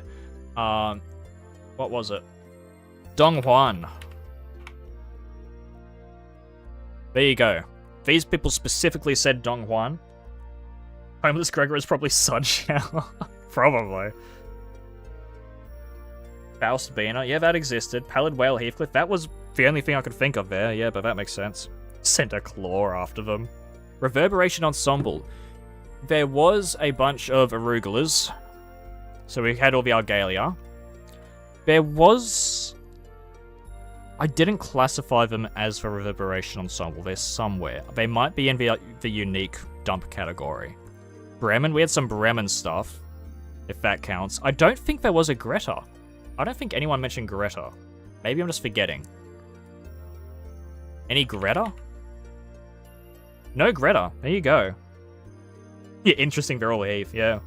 Speaker 1: What was it? Dong Huan. There you go. These people specifically said Dong Huan. Homeless Gregor is probably Sunshine. Probably. Faust Bina. Yeah, that existed. Pallid Whale Heathcliff. That was the only thing I could think of there. Yeah, but that makes sense. Sent a claw after them. Reverberation Ensemble. There was a bunch of arugulas. So we had all the Argalia. There was... I didn't classify them as the Reverberation Ensemble. They're somewhere. They might be in the unique dump category. Bremen. We had some Bremen stuff. If that counts. I don't think there was a Greta. I don't think anyone mentioned Greta. Maybe I'm just forgetting. Any Greta? No Greta. There you go. Yeah, interesting. They're all Heath. Yeah.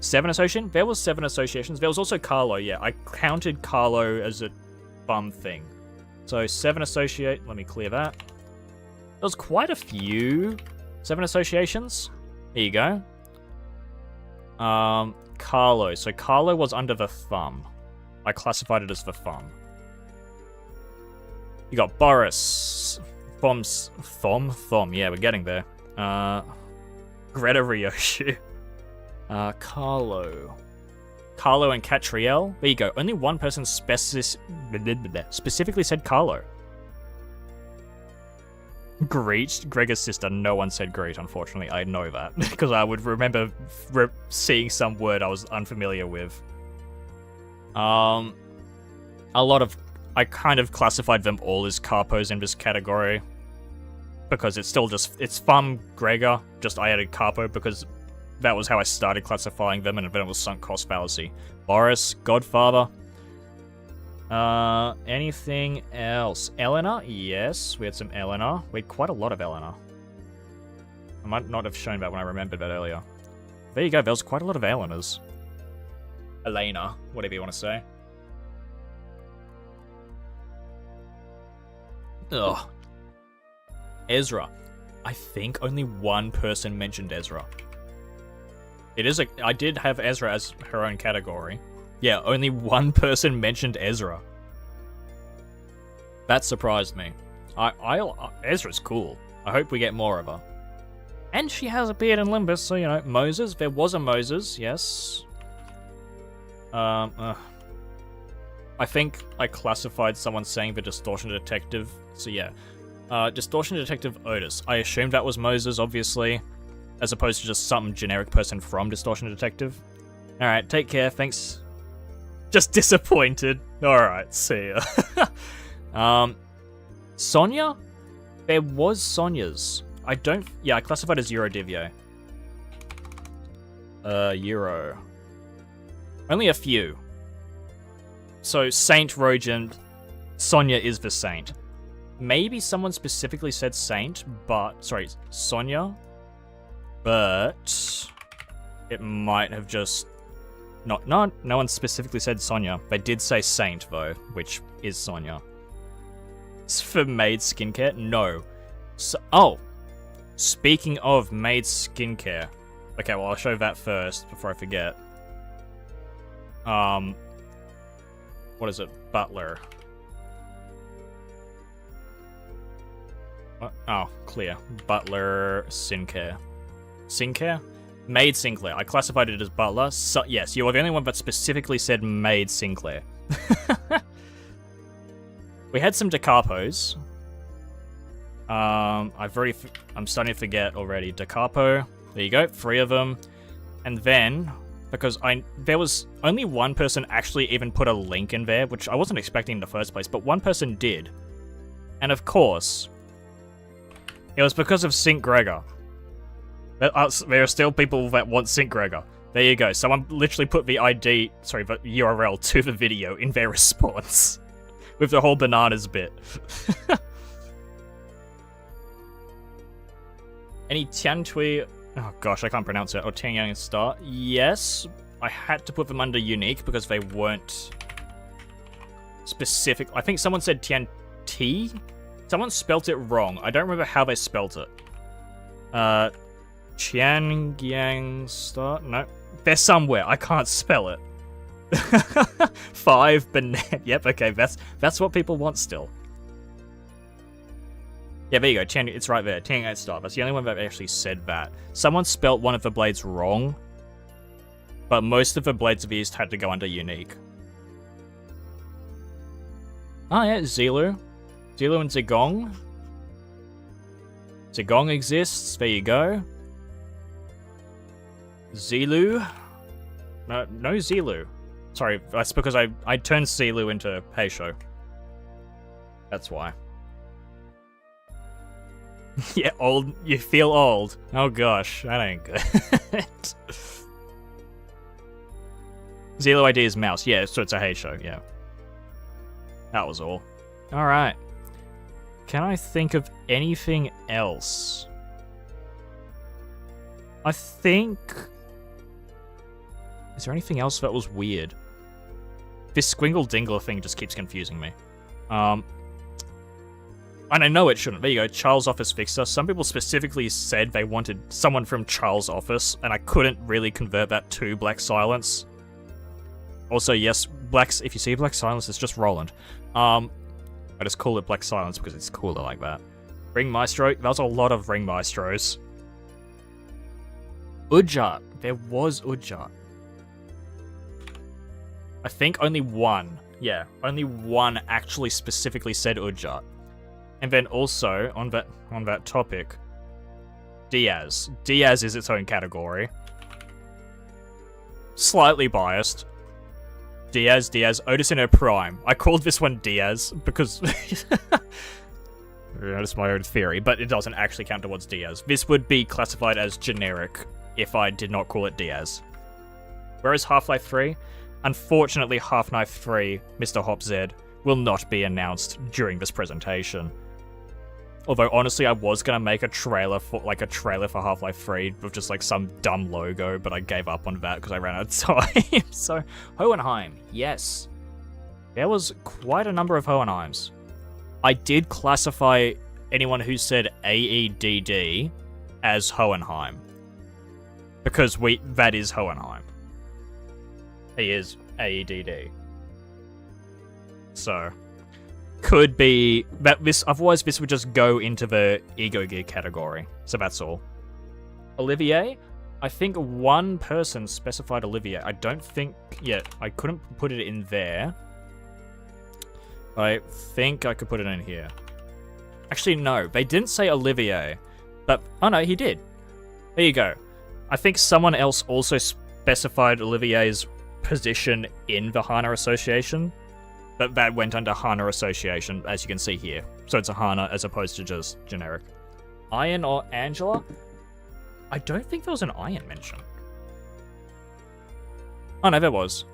Speaker 1: 7 association? There was 7 associations. There was also Carlo. Yeah, I counted Carlo as a bum thing. So 7 associate. Let me clear that. There was quite a few 7 associations. There you go. Carlo. So Carlo was under the thumb. I classified it as the thumb. You got Boris. Thom. Yeah, we're getting there. Greta Ryoshu. Carlo and Catriel. There you go. Only one person specifically said Carlo. Greet. Gregor's sister. No one said Greet, unfortunately. I know that. Because I would remember seeing some word I was unfamiliar with. A lot of... I kind of classified them all as Carpos in this category. Because it's still just... It's Thumb, Gregor. Just I added Carpo because that was how I started classifying them, and then it was sunk cost fallacy. Boris, Godfather. Anything else? Eleanor? Yes, we had some Eleanor. We had quite a lot of Eleanor. might not have shown that when I remembered that earlier. There you go, there was quite a lot of Eleanors. Elena, whatever you want to say. Ugh. Ezra. I think only one person mentioned Ezra. I did have Ezra as her own category. Yeah, only one person mentioned Ezra. That surprised me. Ezra's cool. I hope we get more of her. And she has appeared in Limbus, so, you know, Moses. There was a Moses, yes. I think I classified someone saying the Distortion Detective, so yeah. Distortion Detective Otis. I assumed that was Moses, obviously, as opposed to just some generic person from Distortion Detective. Alright, take care, thanks. Just disappointed. Alright, see ya. Sonia? There was Sonia's. I classified as Eurodivio. Euro. Only a few. So, Saint Rogen, Sonia is the Saint. Maybe someone specifically said Saint, Sonia. But it might have just... No one specifically said Sonia. They did say Saint, though, which is Sonia. It's for Maid Skincare? No. Speaking of Maid Skincare. Okay, well, I'll show that first before I forget. What is it? Butler. What? Oh, clear. Butler Sinclair. Sinclair? Maid Sinclair. I classified it as Butler. So, yes, you are the only one that specifically said Maid Sinclair. We had some DeCarpos. I'm starting to forget already. DeCarpo. There you go. 3 of them. And then, because there was only one person actually even put a link in there, which I wasn't expecting in the first place, but one person did. And of course, it was because of St. Gregor. There are still people that want St. Gregor. There you go. Someone literally put the URL to the video in their response. With the whole bananas bit. Any Tiantui... Oh gosh, I can't pronounce it. Or Tianyang Star. Yes, I had to put them under unique because they weren't specific. I think someone said Tian T. Someone spelt it wrong. I don't remember how they spelt it. Tianyang Star. No, they're somewhere. I can't spell it. 5 banana. Yep. Okay, that's what people want still. Yeah, there you go. It's right there. Tianyang Star. That's the only one that actually said that. Someone spelt one of the blades wrong, but most of the Blades of East had to go under unique. Oh yeah, Zilu. Zilu and Zigong. Zigong exists. There you go. Zilu. No Zilu. Sorry, that's because I turned Zilu into Heisho. That's why. Yeah, old. You feel old. Oh gosh, that ain't good. Zelo ID is mouse. Yeah, so it's a Heisho, yeah. That was all. Alright. Can I think of anything else? I think... Is there anything else that was weird? This Squingle Dingler thing just keeps confusing me. And I know it shouldn't. There you go, Charles' Office Fixer. Some people specifically said they wanted someone from Charles' Office, and I couldn't really convert that to Black Silence. Also, yes, if you see Black Silence, it's just Roland. I just call it Black Silence because it's cooler like that. Ring Maestro. That was a lot of Ring Maestros. Ujjat. There was Ujjat. I think only one. Yeah, only one actually specifically said Ujjat. And then also, on that topic, Diaz. Diaz is its own category. Slightly biased. Diaz, Otis in her prime. I called this one Diaz because... That's my own theory, but it doesn't actually count towards Diaz. This would be classified as generic if I did not call it Diaz. Whereas Half-Life 3? Unfortunately, Half-Life 3, Mr. Hop Z, will not be announced during this presentation. Although, honestly, I was going to make a trailer for Half-Life 3 with just, like, some dumb logo, but I gave up on that because I ran out of time. So, Hohenheim, yes. There was quite a number of Hohenheims. I did classify anyone who said AEDD as Hohenheim. Because that is Hohenheim. He is AEDD. So, could be that this, otherwise this would just go into the E.G.O Gear category. So that's all. Olivier? I think one person specified Olivier. I don't think, I couldn't put it in there. I think I could put it in here. Actually, no, they didn't say Olivier. But, oh no, he did. There you go. I think someone else also specified Olivier's position in the HANA Association. But that went under HANA Association, as you can see here. So it's a HANA as opposed to just generic. Ian or Angela? I don't think there was an Ian mention. Oh no, there was.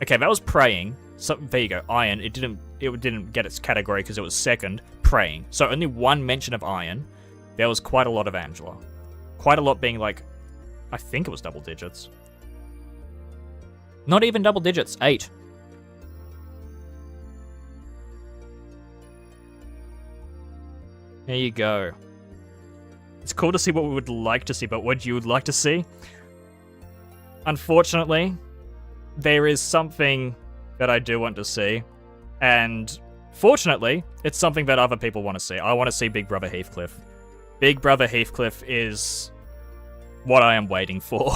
Speaker 1: Okay, that was praying. So there you go, Iron. It didn't get its category because it was second, praying. So only one mention of Iron. There was quite a lot of Angela. Quite a lot being like, I think it was double digits. Not even double digits, 8. There you go. It's cool to see what we would like to see, but what you would like to see? Unfortunately, there is something that I do want to see, and fortunately, it's something that other people want to see. I want to see Big Brother Heathcliff. Big Brother Heathcliff is what I am waiting for.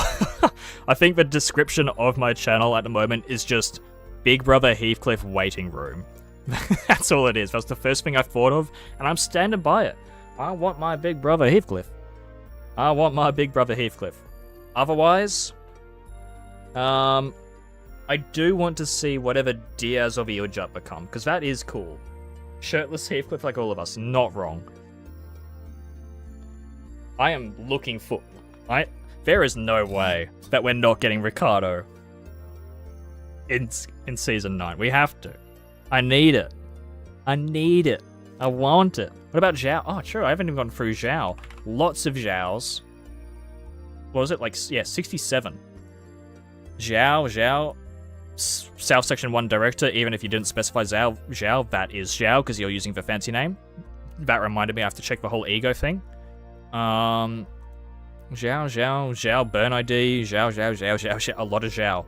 Speaker 1: I think the description of my channel at the moment is just Big Brother Heathcliff waiting room. That's all it is. That's the first thing I thought of, and I'm standing by it. I want my Big Brother Heathcliff. I want my Big Brother Heathcliff. Otherwise, I do want to see whatever Diaz of Eojut become, because that is cool. Shirtless Heathcliff like all of us, not wrong. I am looking for... There is no way that we're not getting Ricardo in Season 9. We have to. I need it. I need it. I want it. What about Zhao? Oh, true, I haven't even gone through Zhao. Lots of Zhaos. What was it? Like, yeah, 67. Zhao. South Section 1 Director, even if you didn't specify Zhao, that is Zhao, because you're using the fancy name. That reminded me I have to check the whole ego thing. Zhao, Burn ID, Zhao, a lot of Zhao.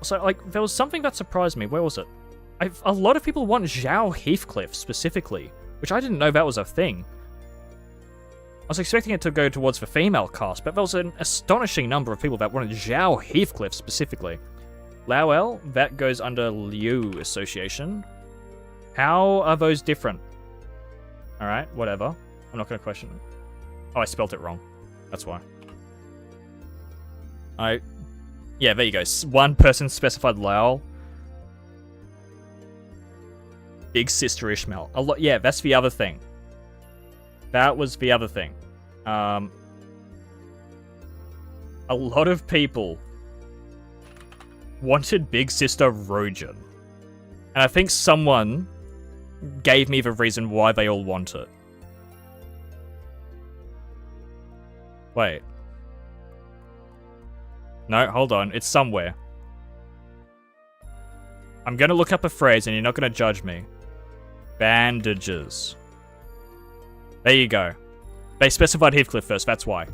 Speaker 1: So, like, there was something that surprised me. Where was it? A lot of people want Zhao Heathcliff, specifically, which I didn't know that was a thing. I was expecting it to go towards the female cast, but there was an astonishing number of people that wanted Zhao Heathcliff, specifically. Lowell, that goes under Liu Association. How are those different? Alright, whatever. I'm not going to question it. Oh, I spelt it wrong. That's why. Yeah, there you go. One person specified Lowell. Big Sister Ishmael. Yeah, that's the other thing. That was the other thing. A lot of people wanted Big Sister Rojin. And I think someone gave me the reason why they all want it. Wait. No, hold on. It's somewhere. I'm gonna look up a phrase and you're not gonna judge me. Bandages. There you go. They specified Heathcliff first, that's why.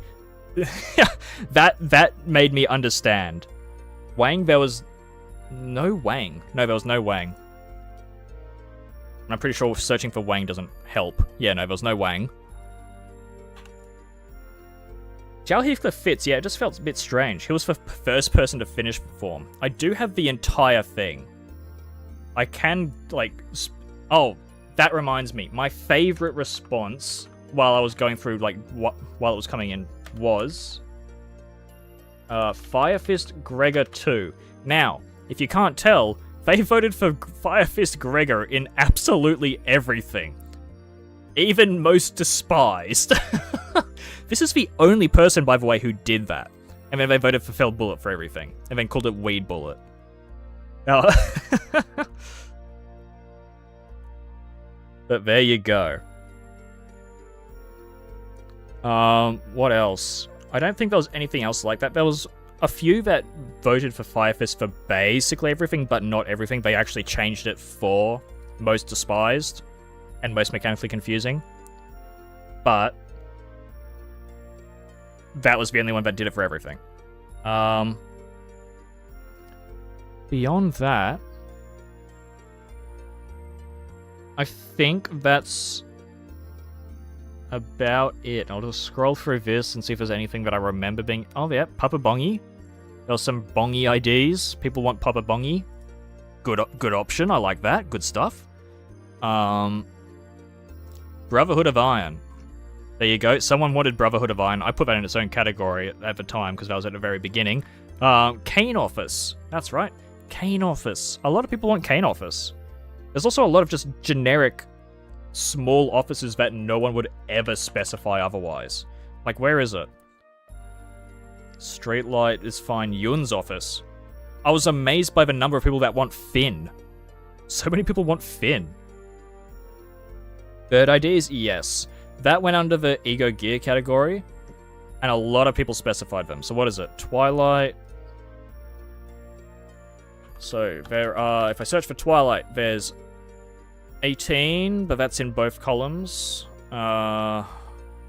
Speaker 1: That made me understand. Wang, there was no Wang. No, there was no Wang. I'm pretty sure searching for Wang doesn't help. Yeah, no, there was no Wang. Zhao Heathcliff fits, yeah, it just felt a bit strange. He was the first person to finish the form. I do have the entire thing. I can, like... Oh, that reminds me. My favorite response while I was going through, like, while it was coming in was... Fire Fist Gregor 2. Now, if you can't tell, they voted for Fire Fist Gregor in absolutely everything. Even most despised. This is the only person, by the way, who did that. And then they voted for Fell Bullet for everything. And then called it Weed Bullet. But there you go. What else? I don't think there was anything else like that. There was a few that voted for Fire Fist for basically everything, but not everything. They actually changed it for most despised and most mechanically confusing. But that was the only one that did it for everything. Beyond that, I think that's about it. I'll just scroll through this and see if there's anything that I remember being... Oh, yeah, Papa Bongi. There was some Bongi IDs. People want Papa Bongi. Good option. I like that. Good stuff. Brotherhood of Iron. There you go. Someone wanted Brotherhood of Iron. I put that in its own category at the time because that was at the very beginning. Cane Office. That's right. Cane Office. A lot of people want Cane Office. There's also a lot of just generic small offices that no one would ever specify otherwise. Like, where is it? Streetlight is fine. Yun's office. I was amazed by the number of people that want Finn. So many people want Finn. Bird IDs? Yes. That went under the E.G.O Gear category, and a lot of people specified them. So what is it? Twilight. So there are, if I search for Twilight, there's 18, but that's in both columns. It's got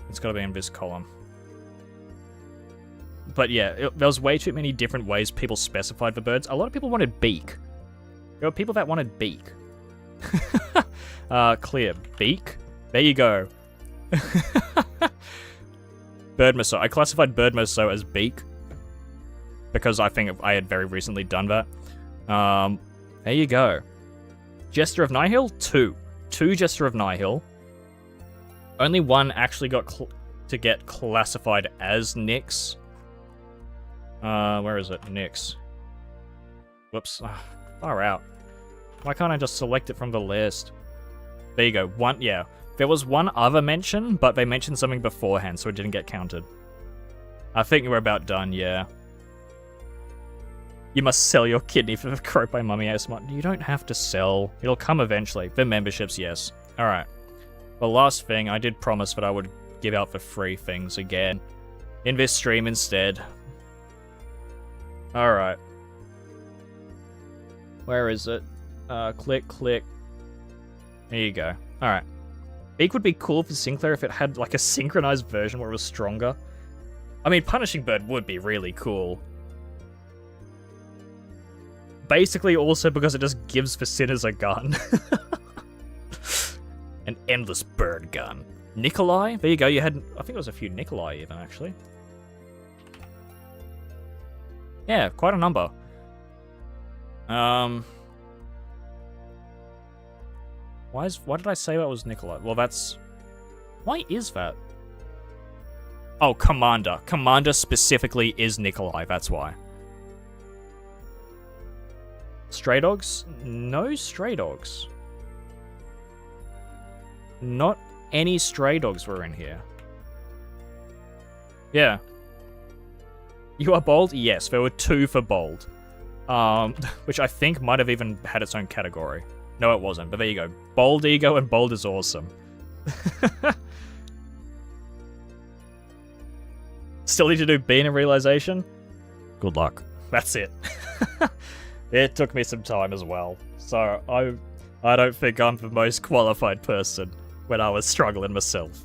Speaker 1: to be in this column. But yeah, there was way too many different ways people specified the birds. A lot of people wanted beak. There were people that wanted beak. Clear. Beak? There you go. Birdmoso. I classified Birdmoso as beak because I think I had very recently done that. There you go. Jester of Nihil? 2. 2 Jester of Nihil. Only one actually got to get classified as Nyx. Where is it? Nyx. Whoops. Far out. Why can't I just select it from the list? There you go. One, yeah. There was one other mention, but they mentioned something beforehand, so it didn't get counted. I think we're about done, yeah. You must sell your kidney for the Croak by Mummy ASMR. You don't have to sell. It'll come eventually. The memberships, yes. Alright. The last thing, I did promise that I would give out the free things again. In this stream instead. Alright. Where is it? Click, click. There you go. Alright. Beak would be cool for Sinclair if it had like a synchronized version where it was stronger. I mean, Punishing Bird would be really cool. Basically also because it just gives the sinners a gun. An endless bird gun. Nikolai? There you go, you had... I think there was a few Nikolai even, actually. Yeah, quite a number. Why did I say that was Nikolai? Well, that's... Why is that? Oh, Commander. Commander specifically is Nikolai, that's why. Stray Dogs? No Stray Dogs. Not any Stray Dogs were in here. Yeah. You are bold? Yes, there were 2 for bold. Which I think might have even had its own category. No, it wasn't, but there you go. Bold E.G.O and bold is awesome. Still need to do Being a Realization? Good luck. That's it. It took me some time as well, so I don't think I'm the most qualified person when I was struggling myself.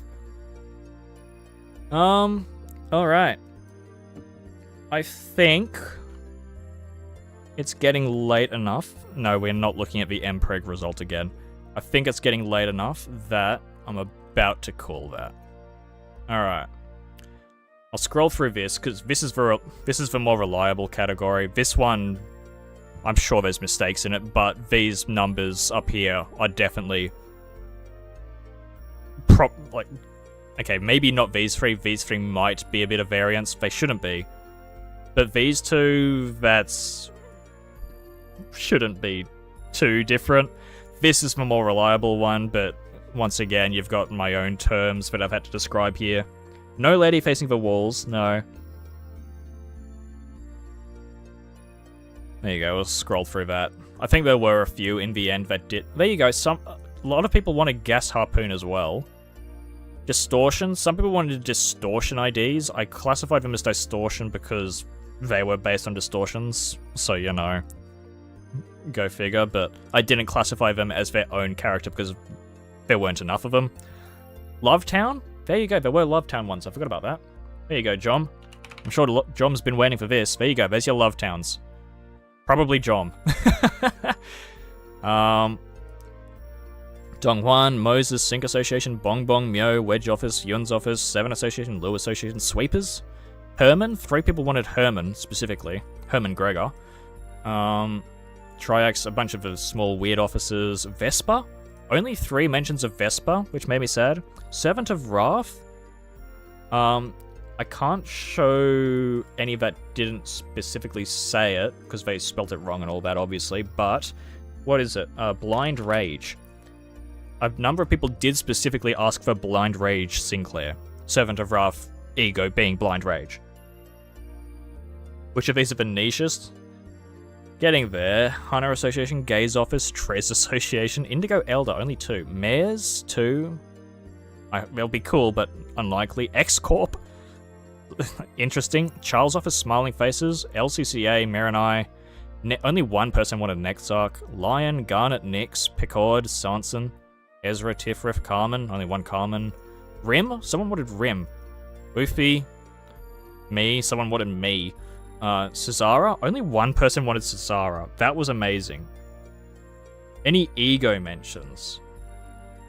Speaker 1: Alright. I think it's getting late enough. No, we're not looking at the MPreg result again. I think it's getting late enough that I'm about to call that. Alright. I'll scroll through this, because this is the more reliable category. This one... I'm sure there's mistakes in it, but these numbers up here are definitely... okay, maybe not these 3. These 3 might be a bit of variance. They shouldn't be. But these 2, shouldn't be too different. This is the more reliable one, but once again, you've got my own terms that I've had to describe here. No lady facing the walls, no. There you go, we'll scroll through that. I think there were a few in the end that did... There you go, a lot of people wanted Gas Harpoon as well. Distortion. Some people wanted distortion IDs. I classified them as distortion because they were based on distortions. So, you know, go figure. But I didn't classify them as their own character because there weren't enough of them. Lovetown? There you go. There were Lovetown ones. I forgot about that. There you go, Jom. I'm sure Jom's been waiting for this. There you go. There's your Lovetowns. Probably Jom. Donghuan, Moses, Sync Association, Bong Bong, Myo, Wedge Office, Yun's Office, Seven Association, Lu Association, Sweepers. Herman. 3 people wanted Herman, specifically. Herman Gregor. Triax, a bunch of small weird offices. Vespa. Only 3 mentions of Vespa, which made me sad. Servant of Wrath. I can't show any that didn't specifically say it, because they spelt it wrong and all that, obviously, but what is it? Blind Rage. A number of people did specifically ask for Blind Rage Sinclair. Servant of Wrath, E.G.O being Blind Rage. Which of these are the nichest? Getting there. Hunter Association, Gaze Office, Trez Association, Indigo Elder, only 2. Mares, 2. They'll be cool, but unlikely. X-Corp. Interesting. Charles Office, Smiling Faces, LCCA, Marinai. Only 1 person wanted Nexarch. Lion, Garnet, Nyx, Picard, Sanson, Ezra, Tifrith, Carmen. Only 1 Carmen. Rim? Someone wanted Rim. Ufi. Me. Someone wanted me. Cesara? Only 1 person wanted Cesara. That was amazing. Any E.G.O mentions?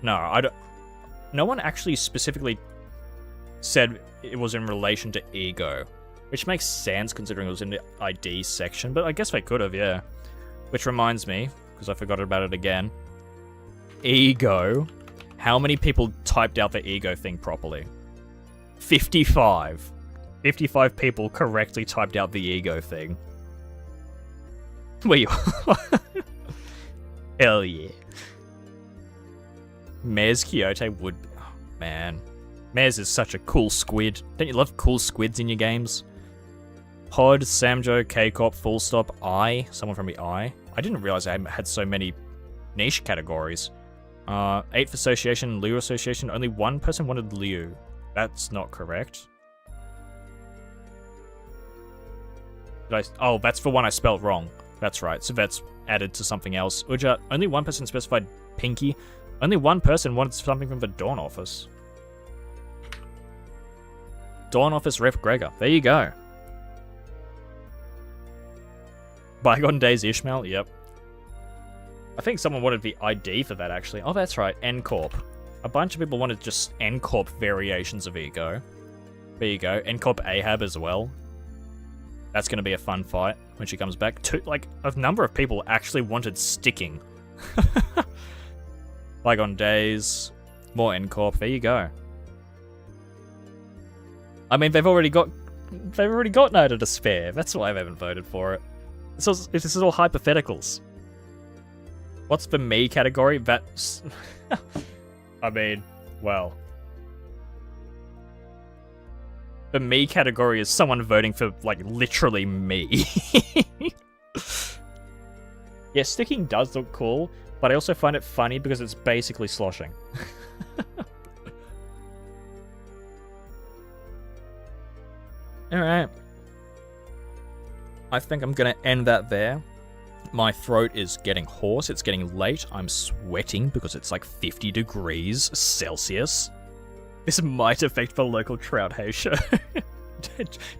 Speaker 1: No, I don't. No one actually specifically said it was in relation to E.G.O, which makes sense considering it was in the ID section, but I guess they could have, yeah. Which reminds me, because I forgot about it again. E.G.O. How many people typed out the E.G.O thing properly? 55. 55 people correctly typed out the E.G.O thing. Were you? Hell yeah. Mez Quixote would be... Oh, man. Mez is such a cool squid. Don't you love cool squids in your games? Pod, Samjo, K-Corp, Full Stop, I. Someone from the I. I didn't realize I had so many niche categories. 8th Association, Liu Association. Only 1 person wanted Liu. That's not correct. Oh, that's for one I spelled wrong. That's right. So that's added to something else. Uja, only 1 person specified Pinky. Only 1 person wanted something from the Dawn Office. Dawn Office Rep Gregor. There you go. Bygone Days Ishmael. Yep. I think someone wanted the ID for that, actually. Oh, that's right. N-Corp. A bunch of people wanted just N-Corp variations of E.G.O. There you go. N-Corp Ahab as well. That's going to be a fun fight when she comes back. A number of people actually wanted Sticking. Bygone Days. More N-Corp. There you go. I mean, they've already got Night to spare. That's why I haven't voted for it. This is all hypotheticals. What's the me category? That's... I mean, well... The me category is someone voting for, like, literally me. Yeah, Sticking does look cool, but I also find it funny because it's basically sloshing. Alright. I think I'm gonna end that there. My throat is getting hoarse, it's getting late, I'm sweating because it's like 50 degrees Celsius. This might affect the local Trout Hay Show.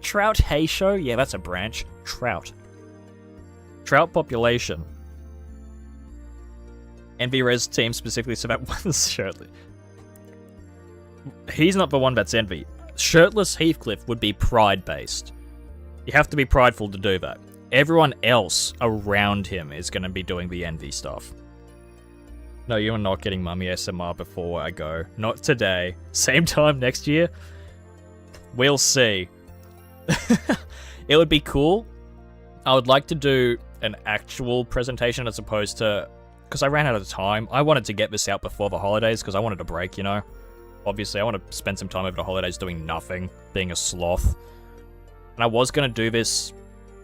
Speaker 1: Trout Hay Show? Yeah, that's a branch. Trout. Trout population. Envy Res team specifically, so that one's shirtless. He's not the one that's Envy. Shirtless Heathcliff would be pride-based. You have to be prideful to do that. Everyone else around him is going to be doing the Envy stuff. No, you're not getting Mummy SMR before I go. Not today. Same time next year? We'll see. It would be cool. I would like to do an actual presentation as opposed to... Because I ran out of time. I wanted to get this out before the holidays because I wanted a break, you know? Obviously, I want to spend some time over the holidays doing nothing, being a sloth. And I was going to do this,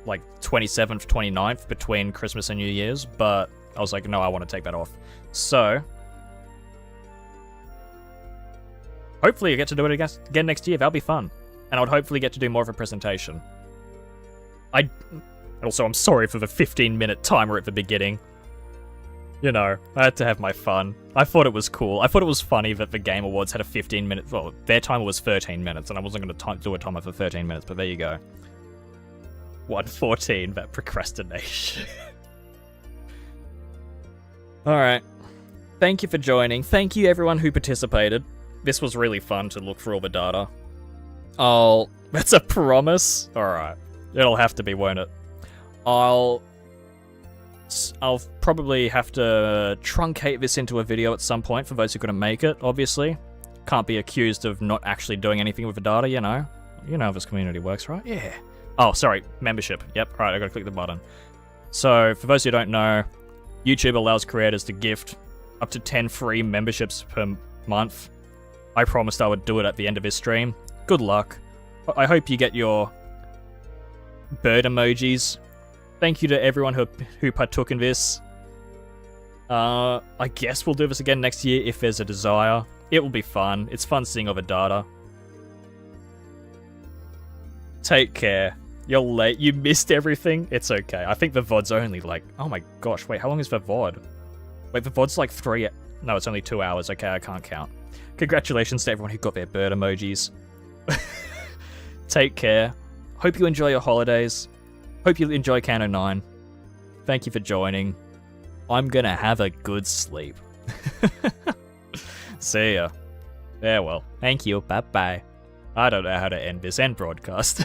Speaker 1: like, 27th, 29th, between Christmas and New Year's, but I was like, no, I want to take that off. So, hopefully I get to do it again next year. That'll be fun. And I would hopefully get to do more of a presentation. Also, I'm sorry for the 15-minute timer at the beginning. You know, I had to have my fun. I thought it was cool. I thought it was funny that the Game Awards had a 15-minute... Well, their timer was 13 minutes, and I wasn't going to do a timer for 13 minutes, but there you go. 1:14, that procrastination. Alright. Thank you for joining. Thank you everyone who participated. This was really fun to look through all the data. Oh, that's a promise? Alright. It'll have to be, won't it? I'll probably have to truncate this into a video at some point for those who couldn't make it, obviously. Can't be accused of not actually doing anything with the data, you know. You know how this community works, right? Yeah. Oh, sorry, membership. Yep, alright, I gotta click the button. So, for those who don't know, YouTube allows creators to gift up to 10 free memberships per month. I promised I would do it at the end of this stream. Good luck. I hope you get your bird emojis. Thank you to everyone who partook in this. I guess we'll do this again next year if there's a desire. It will be fun. It's fun seeing all the data. Take care. You're late. You missed everything. It's okay. I think the VOD's only like... Oh my gosh, wait, how long is the VOD? Wait, the VOD's like 3... No, it's only 2 hours. Okay, I can't count. Congratulations to everyone who got their bird emojis. Take care. Hope you enjoy your holidays. Hope you enjoy Canon 9. Thank you for joining. I'm gonna have a good sleep. See ya. Farewell. Thank you. Bye-bye. I don't know how to end this end broadcast.